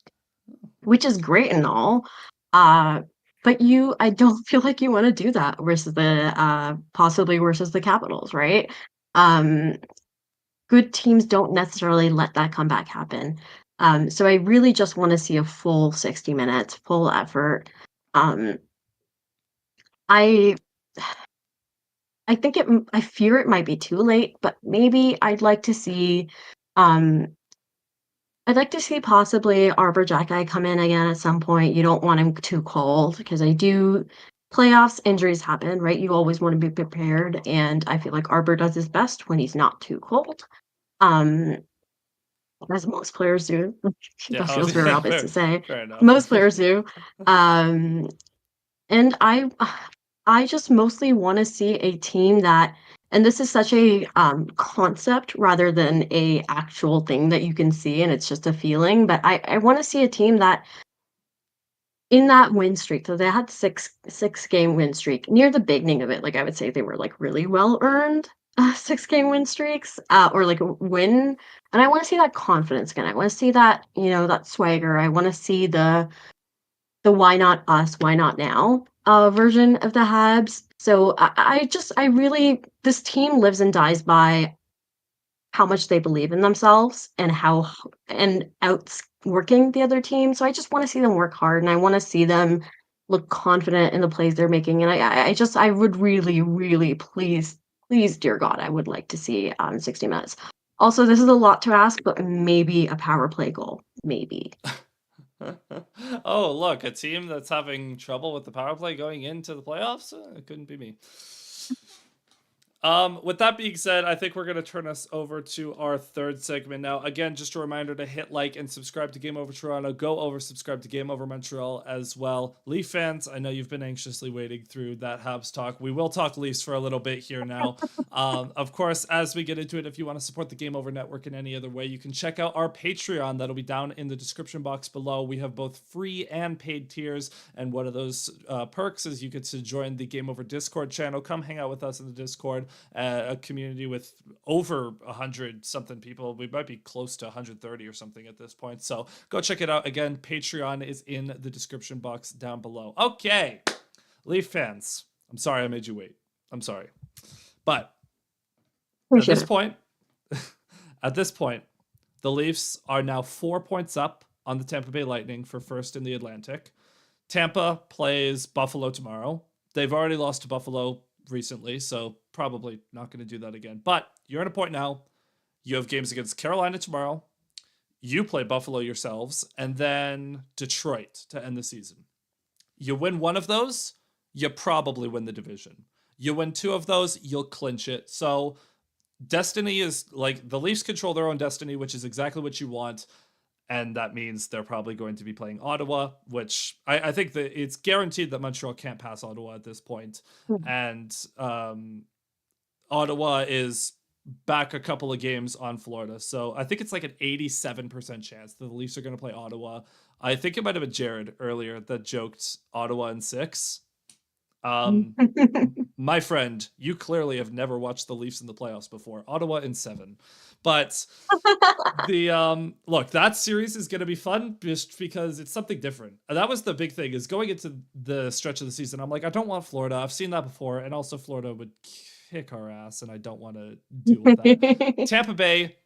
which is great and all. Uh, but I don't feel like you want to do that versus possibly versus the Capitals, right? Um, Good teams don't necessarily let that comeback happen. So I really just want to see a full 60 minutes, full effort. Um, I I fear it might be too late, but maybe um I'd like to see possibly Arbor Jacki come in again at some point. You don't want him too cold because playoffs injuries happen, right? You always want to be prepared, and I feel like Arbor does his best when he's not too cold. Um, as most players do. Yeah, That feels very obvious fair, to say. fair enough. Most players do. Um, and I just mostly want to see a team that, and this is such a concept rather than a actual thing that you can see, and it's just a feeling. But I want to see a team that in that win streak, so they had six game win streak near the beginning of it. Like I would say they were like really well earned 6 game win streaks, or like a win. And I want to see that confidence again. I want to see that that swagger. I want to see the why not us, why not now version of the Habs. So I really, this team lives and dies by how much they believe in themselves and and outworking the other team. So I just want to see them work hard and I want to see them look confident in the plays they're making. And I would really, really please, please, dear God, I would like to see 60 minutes. Also, this is a lot to ask, but maybe a power play goal. Maybe. Oh, look, a team that's having trouble with the power play going into the playoffs? It couldn't be me. With that being said, I think we're going to turn us over to our third segment now. Again, just a reminder to hit like and subscribe to Game Over Toronto. Go over, subscribe to Game Over Montreal as well. Leaf fans, I know you've been anxiously waiting through that Habs talk. We will talk Leafs for a little bit here now. Of course, as we get into it, if you want to support the Game Over Network in any other way, you can check out our Patreon. That'll be down in the description box below. We have both free and paid tiers, and one of those perks is you get to join the Game Over Discord channel. Come hang out with us in the Discord. A community with over 100 something people. We might be close to 130 or something at this point. So go check it out. Again, Patreon is in the description box down below. Okay, Leaf fans, I'm sorry I made you wait. I'm sorry. But at this point, the Leafs are now 4 points up on the Tampa Bay Lightning for first in the Atlantic. Tampa plays Buffalo tomorrow. They've already lost to Buffalo recently, so probably not going to do that again. But you're at a point now. You have games against Carolina tomorrow. You play Buffalo yourselves, and then Detroit to end the season. You win one of those, you probably win the division. You win two of those, you'll clinch it. So destiny is like the Leafs control their own destiny, which is exactly what you want. And that means they're probably going to be playing Ottawa, which I think that it's guaranteed that Montreal can't pass Ottawa at this point. And Ottawa is back a couple of games on Florida. So I think it's like an 87% chance that the Leafs are going to play Ottawa. I think it might have been Jared earlier that joked Ottawa in 6. My friend, you clearly have never watched the Leafs in the playoffs before. Ottawa in 7. But the look, that series is going to be fun just because it's something different. And that was the big thing, is going into the stretch of the season, I'm like, I don't want Florida. I've seen that before, and also Florida would kick our ass, and I don't want to deal with that. Tampa Bay,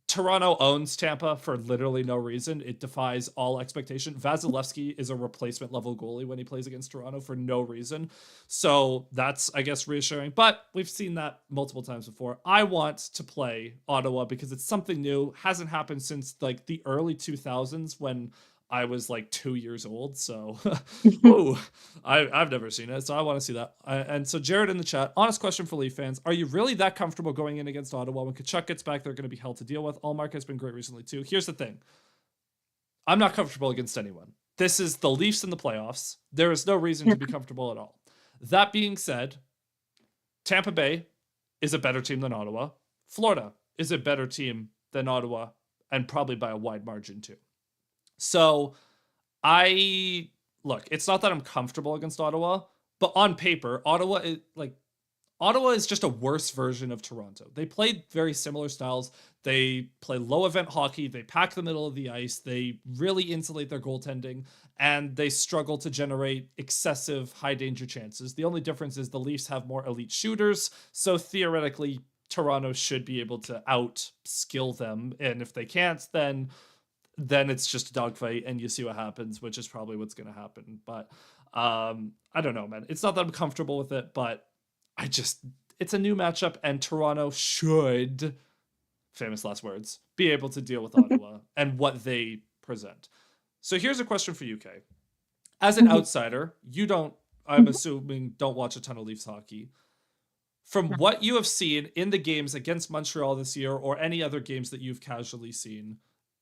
Toronto owns Tampa for literally no reason. It defies all expectation. Vasilevsky is a replacement level goalie when he plays against Toronto for no reason. So that's, I guess, reassuring. But we've seen that multiple times before. I want to play Ottawa because it's something new. Hasn't happened since like the early 2000s when I was like 2 years old. So ooh, I've never seen it. So I want to see that. And so Jared in the chat, honest question for Leaf fans. Are you really that comfortable going in against Ottawa? When Kachuk gets back, they're going to be hell to deal with. Allmark has been great recently too. Here's the thing. I'm not comfortable against anyone. This is the Leafs in the playoffs. There is no reason to be comfortable at all. That being said, Tampa Bay is a better team than Ottawa. Florida is a better team than Ottawa, and probably by a wide margin too. So look, it's not that I'm comfortable against Ottawa, but on paper, Ottawa is just a worse version of Toronto. They play very similar styles. They play low event hockey. They pack the middle of the ice. They really insulate their goaltending, and they struggle to generate excessive high danger chances. The only difference is the Leafs have more elite shooters. So theoretically, Toronto should be able to out skill them. And if they can't, then it's just a dogfight and you see what happens, which is probably what's going to happen. But I don't know, man. It's not that I'm comfortable with it, but it's a new matchup, and Toronto should, famous last words, be able to deal with Ottawa and what they present. So here's a question for you, Kay. As an outsider, I'm assuming, don't watch a ton of Leafs hockey. From what you have seen in the games against Montreal this year or any other games that you've casually seen,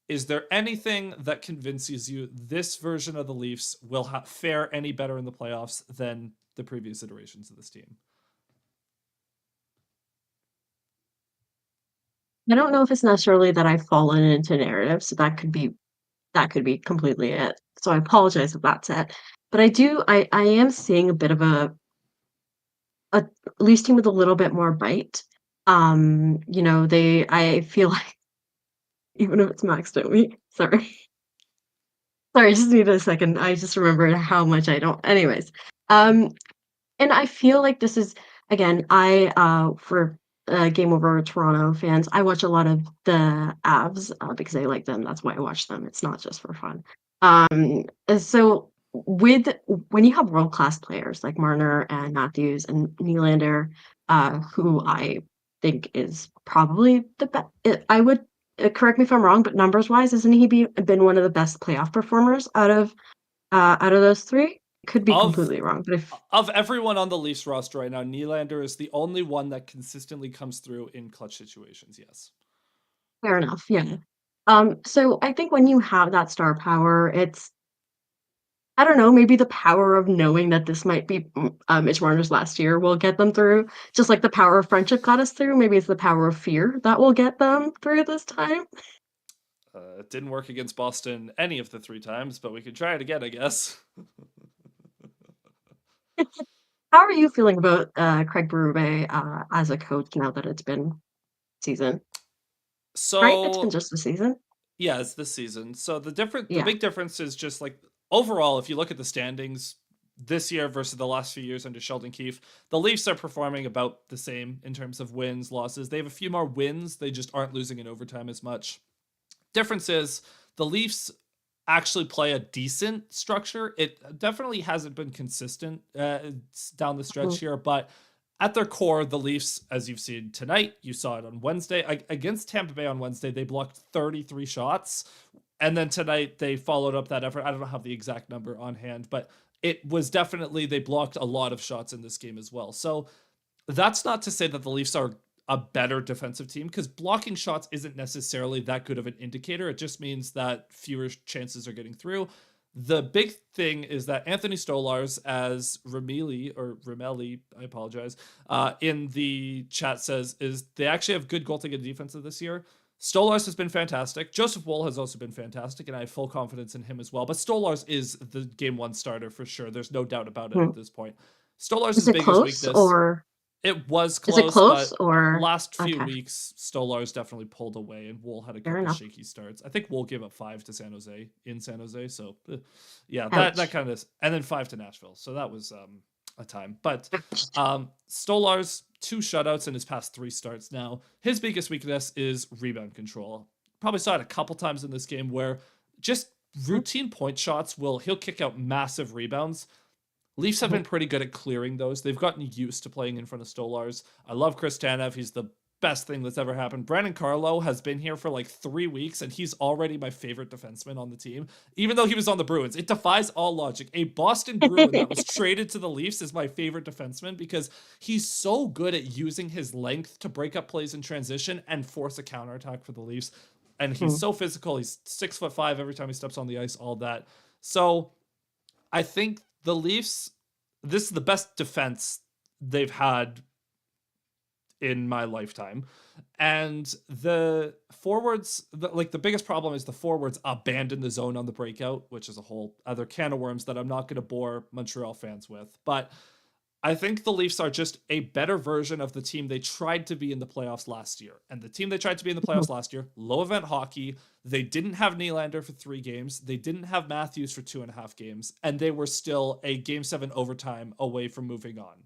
is there anything that convinces you this version of the Leafs will fare any better in the playoffs than the previous iterations of this team? I don't know if it's necessarily that I've fallen into narrative, so that could be completely it. So I apologize if that's it. But I am seeing a bit of a Leafs team with a little bit more bite. I feel like even if it's maxed out me. Sorry. Sorry, I just need a second. I just remembered how much I don't. Anyways, and I feel like this is, again, for Game Over Toronto fans, I watch a lot of the Avs because I like them. That's why I watch them. It's not just for fun. And so when you have world class players like Marner and Matthews and Nylander, who I think is probably the best. I would correct me if I'm wrong, but numbers wise, isn't he been one of the best playoff performers out of those three? Could be Of completely wrong, but if of everyone on the Leafs roster right now, Nylander is the only one that consistently comes through in clutch situations. Yes. fair enough, yeah. So I think when you have that star power, it's I don't know, maybe the power of knowing that this might be Mitch Marner's last year will get them through. Just like the power of friendship got us through, maybe it's the power of fear that will get them through this time. It didn't work against Boston any of the 3 times, but we could try it again, I guess. How are you feeling about Craig Berube as a coach now that it's been season? Right? It's been So just a season. yeah, it's this season. So the Yeah. big difference is just like overall, if you look at the standings this year versus the last few years under Sheldon Keefe, the Leafs are performing about the same in terms of wins, losses. They have a few more wins. They just aren't losing in overtime as much. Difference is the Leafs actually play a decent structure. It definitely hasn't been consistent down the stretch Mhm. here, but at their core, the Leafs, as you've seen tonight, you saw it on Wednesday against Tampa Bay on Wednesday, they blocked 33 shots. And then tonight they followed up that effort. I don't have the exact number on hand, but it was definitely they blocked a lot of shots in this game as well. So that's not to say that the Leafs are a better defensive team because blocking shots isn't necessarily that good of an indicator. It just means that fewer chances are getting through. The big thing is that Anthony Stolarz, as Ramelli, I apologize, in the chat says, is they actually have good goaltending defensive this year. Stolarz has been fantastic. Joseph Woll has also been fantastic, and I have full confidence in him as well. But Stolarz is the game one starter for sure. There's no doubt about it at Mhm. this point. Stolarz' Is it biggest close weakness, or it was is it close, close but or last few okay? weeks, Stolarz definitely pulled away, and Wool had a Fair couple enough. shaky starts. I think Wool gave up 5 to San Jose in San Jose, so yeah, that Ouch. kind of, and then 5 to Nashville, so that was a time. But Stolarz 2 shutouts in his past 3 starts now. His biggest weakness is rebound control. Probably saw it a couple times in this game where just routine point shots he'll kick out massive rebounds. Leafs have been pretty good at clearing those. They've gotten used to playing in front of Stolarz. I love Chris Tanev. He's the best thing that's ever happened. Brandon Carlo has been here for like 3 weeks, and he's already my favorite defenseman on the team, even though he was on the Bruins. It defies all logic. A Boston Bruin that was traded to the Leafs is my favorite defenseman because he's so good at using his length to break up plays in transition and force a counterattack for the Leafs. And he's Mhm. so physical. He's 6'5" every time he steps on the ice, all that. So I think the Leafs, this is the best defense they've had in my lifetime. And the forwards, the biggest problem is the forwards abandon the zone on the breakout, which is a whole other can of worms that I'm not going to bore Montreal fans with. But I think the Leafs are just a better version of the team they tried to be in the playoffs last year. And the team they tried to be in the playoffs last year, low event hockey, they didn't have Nylander for 3 games. They didn't have Matthews for 2.5 games. And they were still a Game 7 overtime away from moving on.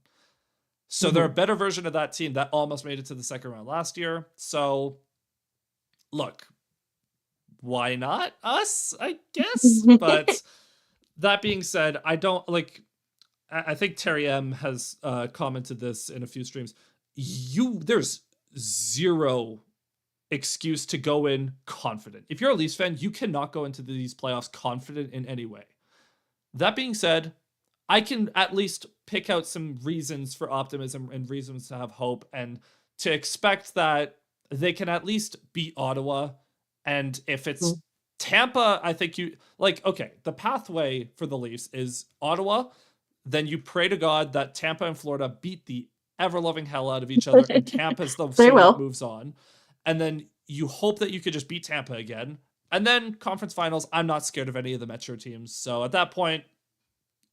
So they're a Mhm. better version of that team that almost made it to the second round last year. So look, why not us, I guess? But that being said, I don't like I think Terry M has commented this in a few streams. There's zero excuse to go in confident. If you're a Leafs fan, you cannot go into these playoffs confident in any way. That being said, I can at least pick out some reasons for optimism and reasons to have hope and to expect that they can at least beat Ottawa. And if it's Mhm. Tampa, I think okay, the pathway for the Leafs is Ottawa. Then you pray to God that Tampa and Florida beat the ever loving hell out of each other, and Tampa's the They seed that will. moves on. And then you hope that you could just beat Tampa again. And then conference finals, I'm not scared of any of the Metro teams. So at that point,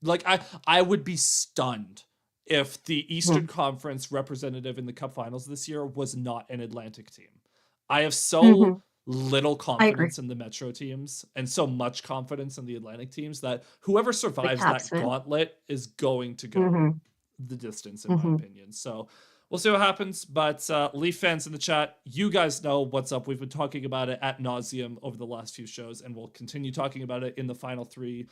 like I would be stunned if the Eastern Mhm. Conference representative in the Cup Finals this year was not an Atlantic team. I have so Mhm. little I agree. confidence in the Metro teams and so much confidence in the Atlantic teams that whoever Big survives Caps that fan. gauntlet is going to go Mhm. the distance, in my Mhm. opinion. So we'll see what happens. But Leaf fans in the chat, you guys know what's up. We've been talking about it at nauseum over the last few shows, and we'll continue talking about it in the final 3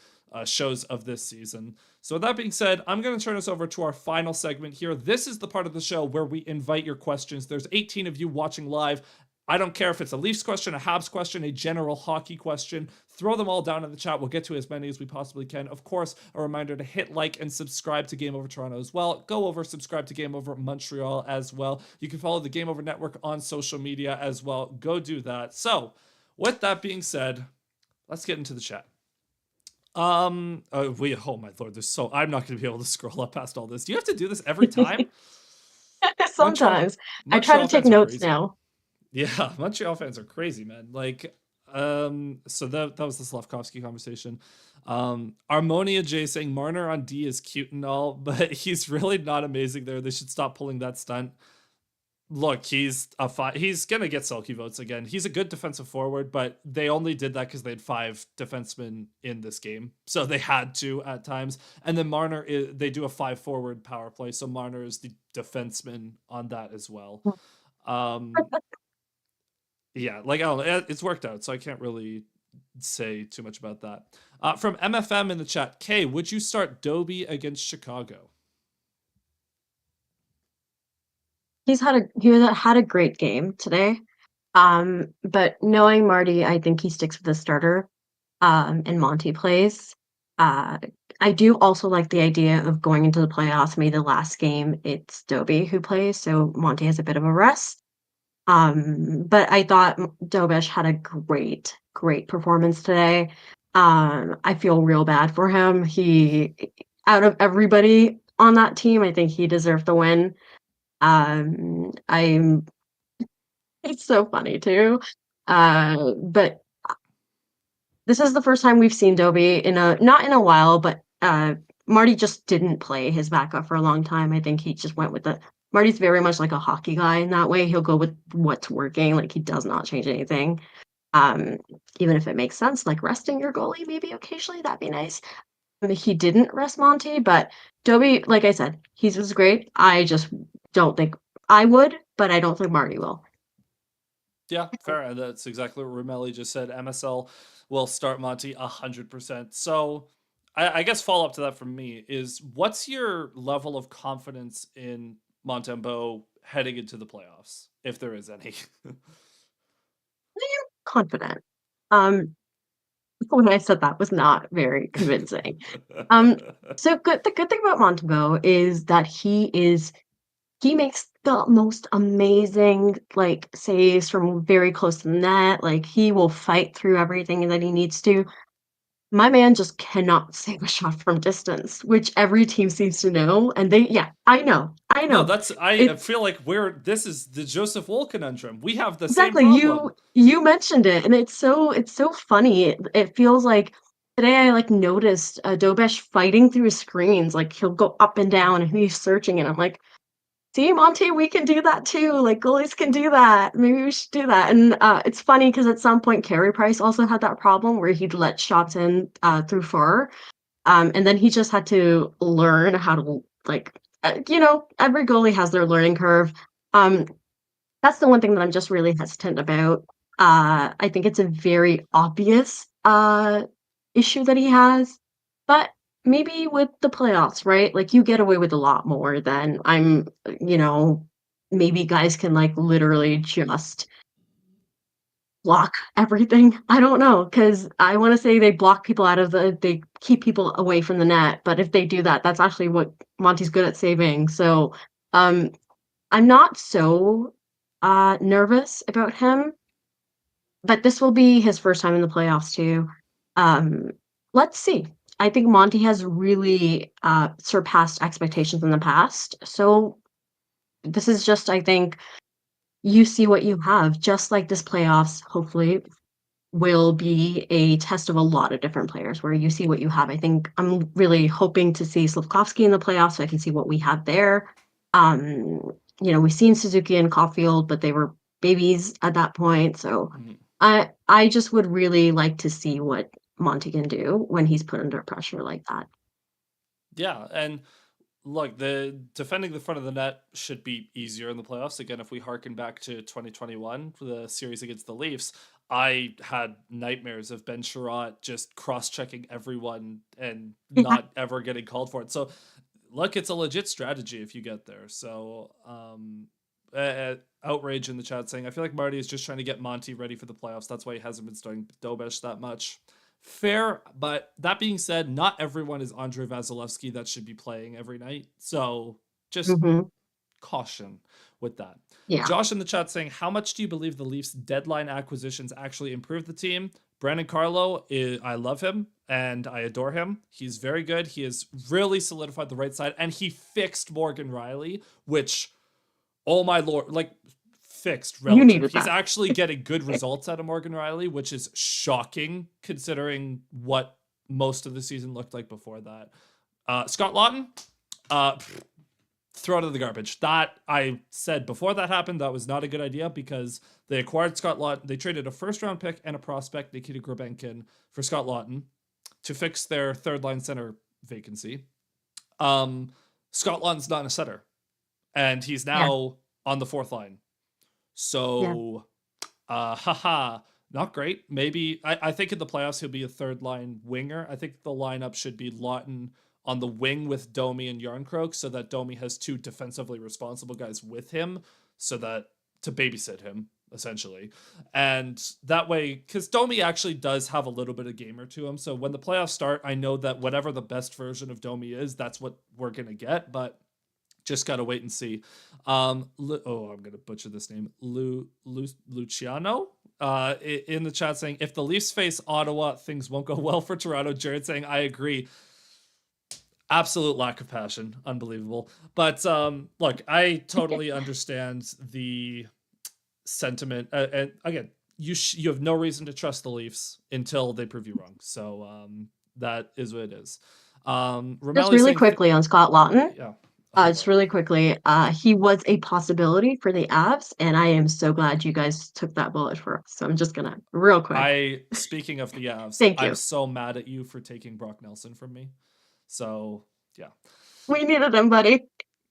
shows of this season. So with that being said, I'm going to turn us over to our final segment here. This is the part of the show where we invite your questions. There's 18 of you watching live. I don't care if it's a Leafs question, a Habs question, a general hockey question. Throw them all down in the chat. We'll get to as many as we possibly can. Of course, a reminder to hit like and subscribe to Game Over Toronto as well. Go over, subscribe to Game Over Montreal as well. You can follow the Game Over Network on social media as well. Go do that. So, with that being said, let's get into the chat. Oh my lord, I'm not going to be able to scroll up past all this. Do you have to do this every time? Sometimes. I try to take notes now. Yeah, Montreal fans are crazy, man. Like, so that was the Slavkovsky conversation. Harmonia J saying Marner on D is cute and all, but he's really not amazing there. They should stop pulling that stunt. Look, he's gonna get sulky votes again. He's a good defensive forward, but they only did that because they had 5 defensemen in this game, so they had to at times. And then Marner, they do a 5 forward power play, so Marner is the defenseman on that as well. Yeah, like it's worked out, so I can't really say too much about that. From MFM in the chat, Kay, would you start Doby against Chicago? He had a great game today. But knowing Marty, I think he sticks with the starter. And Monty plays. I do also like the idea of going into the playoffs. Maybe the last game it's Doby who plays, so Monty has a bit of a rest. But I thought Dobish had a great performance today. I feel real bad for him. Out of everybody on that team, I think he deserved the win. It's so funny too. But this is the first time we've seen Doby not in a while, but Marty just didn't play his backup for a long time. I think he just went with Marty's very much like a hockey guy in that way. He'll go with what's working. Like he does not change anything. Even if it makes sense, like resting your goalie maybe occasionally, that'd be nice. He didn't rest Monty, but Doby, like I said, he was great. I just don't think I would, but I don't think Marty will. Yeah, fair. That's exactly what Romelli just said. MSL will start Monty 100%. So I guess follow up to that from me is what's your level of confidence in Montembeault heading into the playoffs, if there is any? I am confident. When I said that was not very convincing. So the good thing about Montembeault is that he makes the most amazing like saves from very close to the net. Like he will fight through everything that he needs to. My man just cannot save a shot from distance, which every team seems to know. And I know. No, I feel like this is the Joseph Woll conundrum. We have the exactly same problem. You mentioned it, and it's so funny. It feels like today I like noticed Dobesh fighting through screens. Like he'll go up and down and he's searching, and I'm like, see, Monty, we can do that too. Like goalies can do that. Maybe we should do that. And it's funny because at some point Carey Price also had that problem where he'd let shots in through far. And then he just had to learn how to every goalie has their learning curve. That's the one thing that I'm just really hesitant about. I think it's a very obvious issue that he has, but maybe with the playoffs, right? Like you get away with a lot more than maybe guys can like literally just block everything. I don't know, because I want to say they keep people away from the net, but if they do that, that's actually what Monty's good at saving. So I'm not so nervous about him, but this will be his first time in the playoffs too. Let's see. I think Monty has really surpassed expectations in the past. So this is just, I think, you see what you have, just like this playoffs, hopefully, will be a test of a lot of different players where you see what you have. I think I'm really hoping to see Slavkovsky in the playoffs so I can see what we have there. We've seen Suzuki and Caulfield, but they were babies at that point. So I just would really like to see what Monty can do when he's put under pressure like that. Yeah, and Look, the defending the front of the net should be easier in the playoffs. Again, if we harken back to 2021, the series against the Leafs, I had nightmares of Ben Sherratt just cross-checking everyone and Yeah. not ever getting called for it. So, look, it's a legit strategy if you get there. So, outrage in the chat saying, I feel like Marty is just trying to get Monty ready for the playoffs. That's why he hasn't been starting Dobesh that much. Fair, but that being said, not everyone is Andrei Vasilevsky that should be playing every night. So just Hmm. caution with that. Yeah. Josh in the chat saying, how much do you believe the Leafs deadline acquisitions actually improved the team? Brandon Carlo, I love him and I adore him. He's very good. He has really solidified the right side and he fixed Morgan Riley, which, oh my lord, like fixed You relative. needed He's that. actually getting good results out of Morgan Riley, which is shocking considering what most of the season looked like before that. Scott Lawton, throw it in the garbage. That I said before that happened, that was not a good idea because they acquired Scott Lawton. They traded a first round pick and a prospect, Nikita Grabenkin, for Scott Lawton to fix their third line center vacancy. Scott Lawton's not a setter, and he's Yeah. now on the fourth line. So, not great. Maybe I think in the playoffs he'll be a third line winger. I think the lineup should be Lawton on the wing with Domi and Yarncroke, so that Domi has two defensively responsible guys with him, so that to babysit him essentially, and that way because Domi actually does have a little bit of gamer to him. So when the playoffs start, I know that whatever the best version of Domi is, that's what we're gonna get, but. Just gotta wait and see. I'm gonna butcher this name. Luciano in the chat saying, if the Leafs face Ottawa, things won't go well for Toronto. Jared saying, I agree. Absolute lack of passion. Unbelievable. But look, I totally understand the sentiment. And again, you have no reason to trust the Leafs until they prove you wrong. So that is what it is. Just really quickly on Scott Lawton. Yeah. Just really quickly, he was a possibility for the Avs, and I am so glad you guys took that bullet for us. So I'm just gonna real quick. Speaking of the Avs, Thank you. I'm so mad at you for taking Brock Nelson from me. So yeah. We needed him, buddy.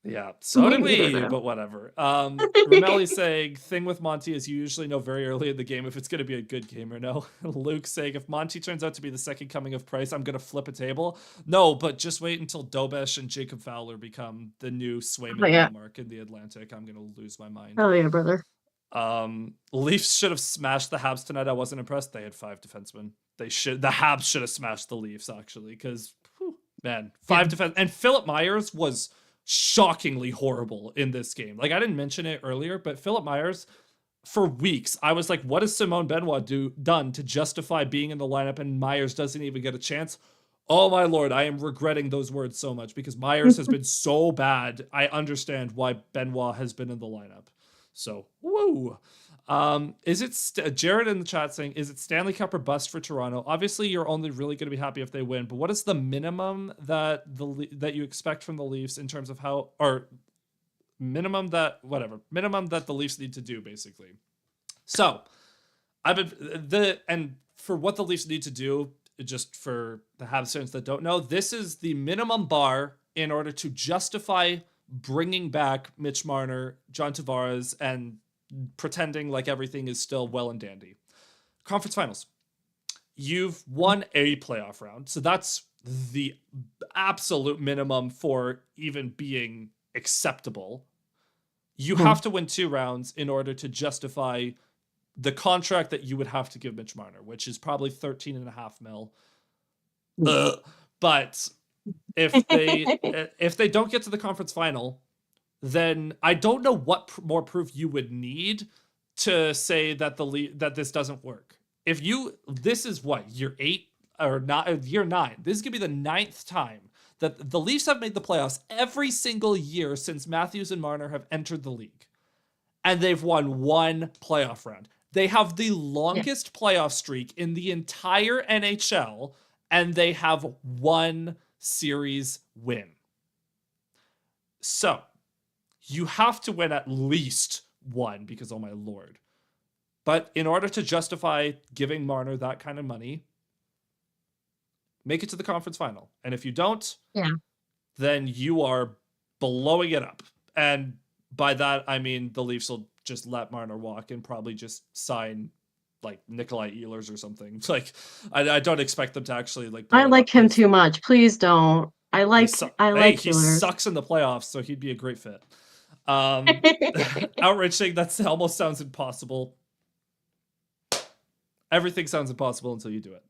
Yeah, so did needed we, him. but whatever. Ramelli saying, thing with Monty is you usually know very early in the game if it's going to be a good game or no. Luke saying, if Monty turns out to be the second coming of Price, I'm going to flip a table. No, but just wait until Dobesh and Jacob Fowler become the new Swayman Hallmark in the Atlantic. I'm going to lose my mind. Hell yeah, brother. Leafs should have smashed the Habs tonight. I wasn't impressed. They had 5 defensemen. The Habs should have smashed the Leafs, actually, because, man, 5 defense. And Philip Myers was shockingly horrible in this game. Like, I didn't mention it earlier, but Philip Myers, for weeks, I was like, what has Simone Benoit done to justify being in the lineup, and Myers doesn't even get a chance? Oh my lord, I am regretting those words so much because Myers has been so bad. I understand why Benoit has been in the lineup. So, woo. Is it Jared in the chat saying, is it Stanley Cup or bust for Toronto? Obviously, you're only really going to be happy if they win, but what is the minimum that you expect from the Leafs in terms of minimum that the Leafs need to do, basically? So, for what the Leafs need to do, just for the Habs fans that don't know, this is the minimum bar in order to justify bringing back Mitch Marner, John Tavares, and pretending like everything is still well and dandy. Conference finals. You've won a playoff round, so that's the absolute minimum for even being acceptable. You have to win 2 rounds in order to justify the contract that you would have to give Mitch Marner, which is probably $13.5 million. But if they don't get to the conference final, then I don't know what more proof you would need to say that that this doesn't work. This is what, year 8 or not, year 9. This is gonna be the 9th time that the Leafs have made the playoffs every single year since Matthews and Marner have entered the league, and they've won 1 playoff round. They have the longest playoff streak in the entire NHL, and they have 1 series win. So you have to win at least 1 because, oh my lord. But in order to justify giving Marner that kind of money, make it to the conference final. And if you don't, then you are blowing it up. And by that, I mean the Leafs will just let Marner walk and probably just sign like Nikolai Ehlers or something. Like, I don't expect them to actually like blow I it like up him 'cause too much. Please don't. I he like he Healers. sucks in the playoffs, so he'd be a great fit. Outriching, that almost sounds impossible. Everything sounds impossible until you do it.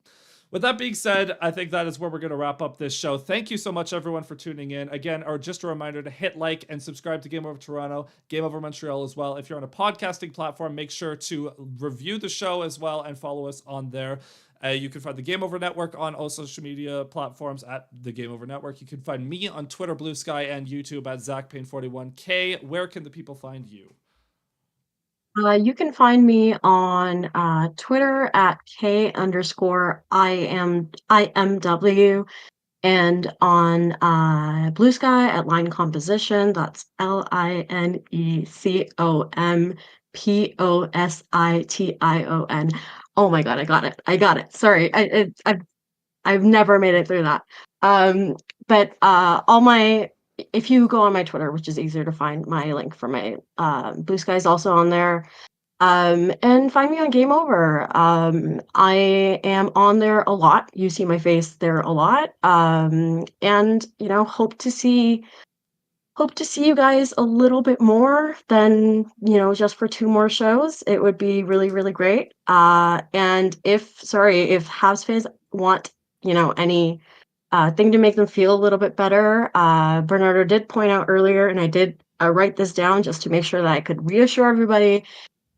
With that being said, I think that is where we're going to wrap up this show. Thank you so much, everyone, for tuning in. Again, or just a reminder to hit like and subscribe to Game Over Toronto, Game Over Montreal as well. If you're on a podcasting platform, make sure to review the show as well and follow us on there. You can find the Game Over Network on all social media platforms at the Game Over Network. You can find me on Twitter, Blue Sky, and YouTube at ZachPayne41K. Where can the people find you? You can find me on Twitter at K_IMW and on Blue Sky at Line Composition. That's LINECOMPOSITION. Oh my God, I got it. I got it. Sorry, I've never made it through that. But all my if you go on my Twitter, which is easier to find, my link for my Blue Sky is also on there. And find me on Game Over. I am on there a lot. You see my face there a lot. And hope to see you guys a little bit more than, just for 2 more shows. It would be really, really great. And if Habs fans want, any thing to make them feel a little bit better, Bernardo did point out earlier, and I did write this down just to make sure that I could reassure everybody,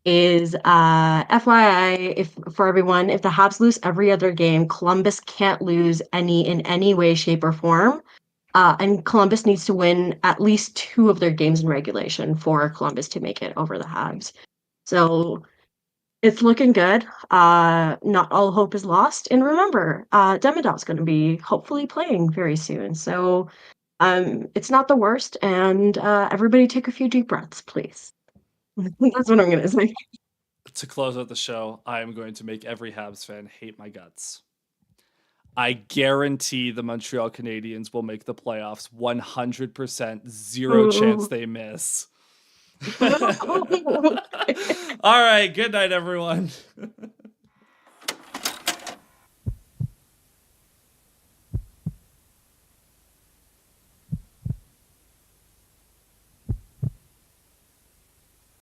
is FYI, for everyone, if the Habs lose every other game, Columbus can't lose in any way, shape, or form. And Columbus needs to win at least 2 of their games in regulation for Columbus to make it over the Habs. So it's looking good. Not all hope is lost. And remember, Demidov's going to be hopefully playing very soon. So it's not the worst. And everybody take a few deep breaths, please. That's what I'm going to say. To close out the show, I am going to make every Habs fan hate my guts. I guarantee the Montreal Canadiens will make the playoffs 100%, zero chance they miss. All right, good night, everyone.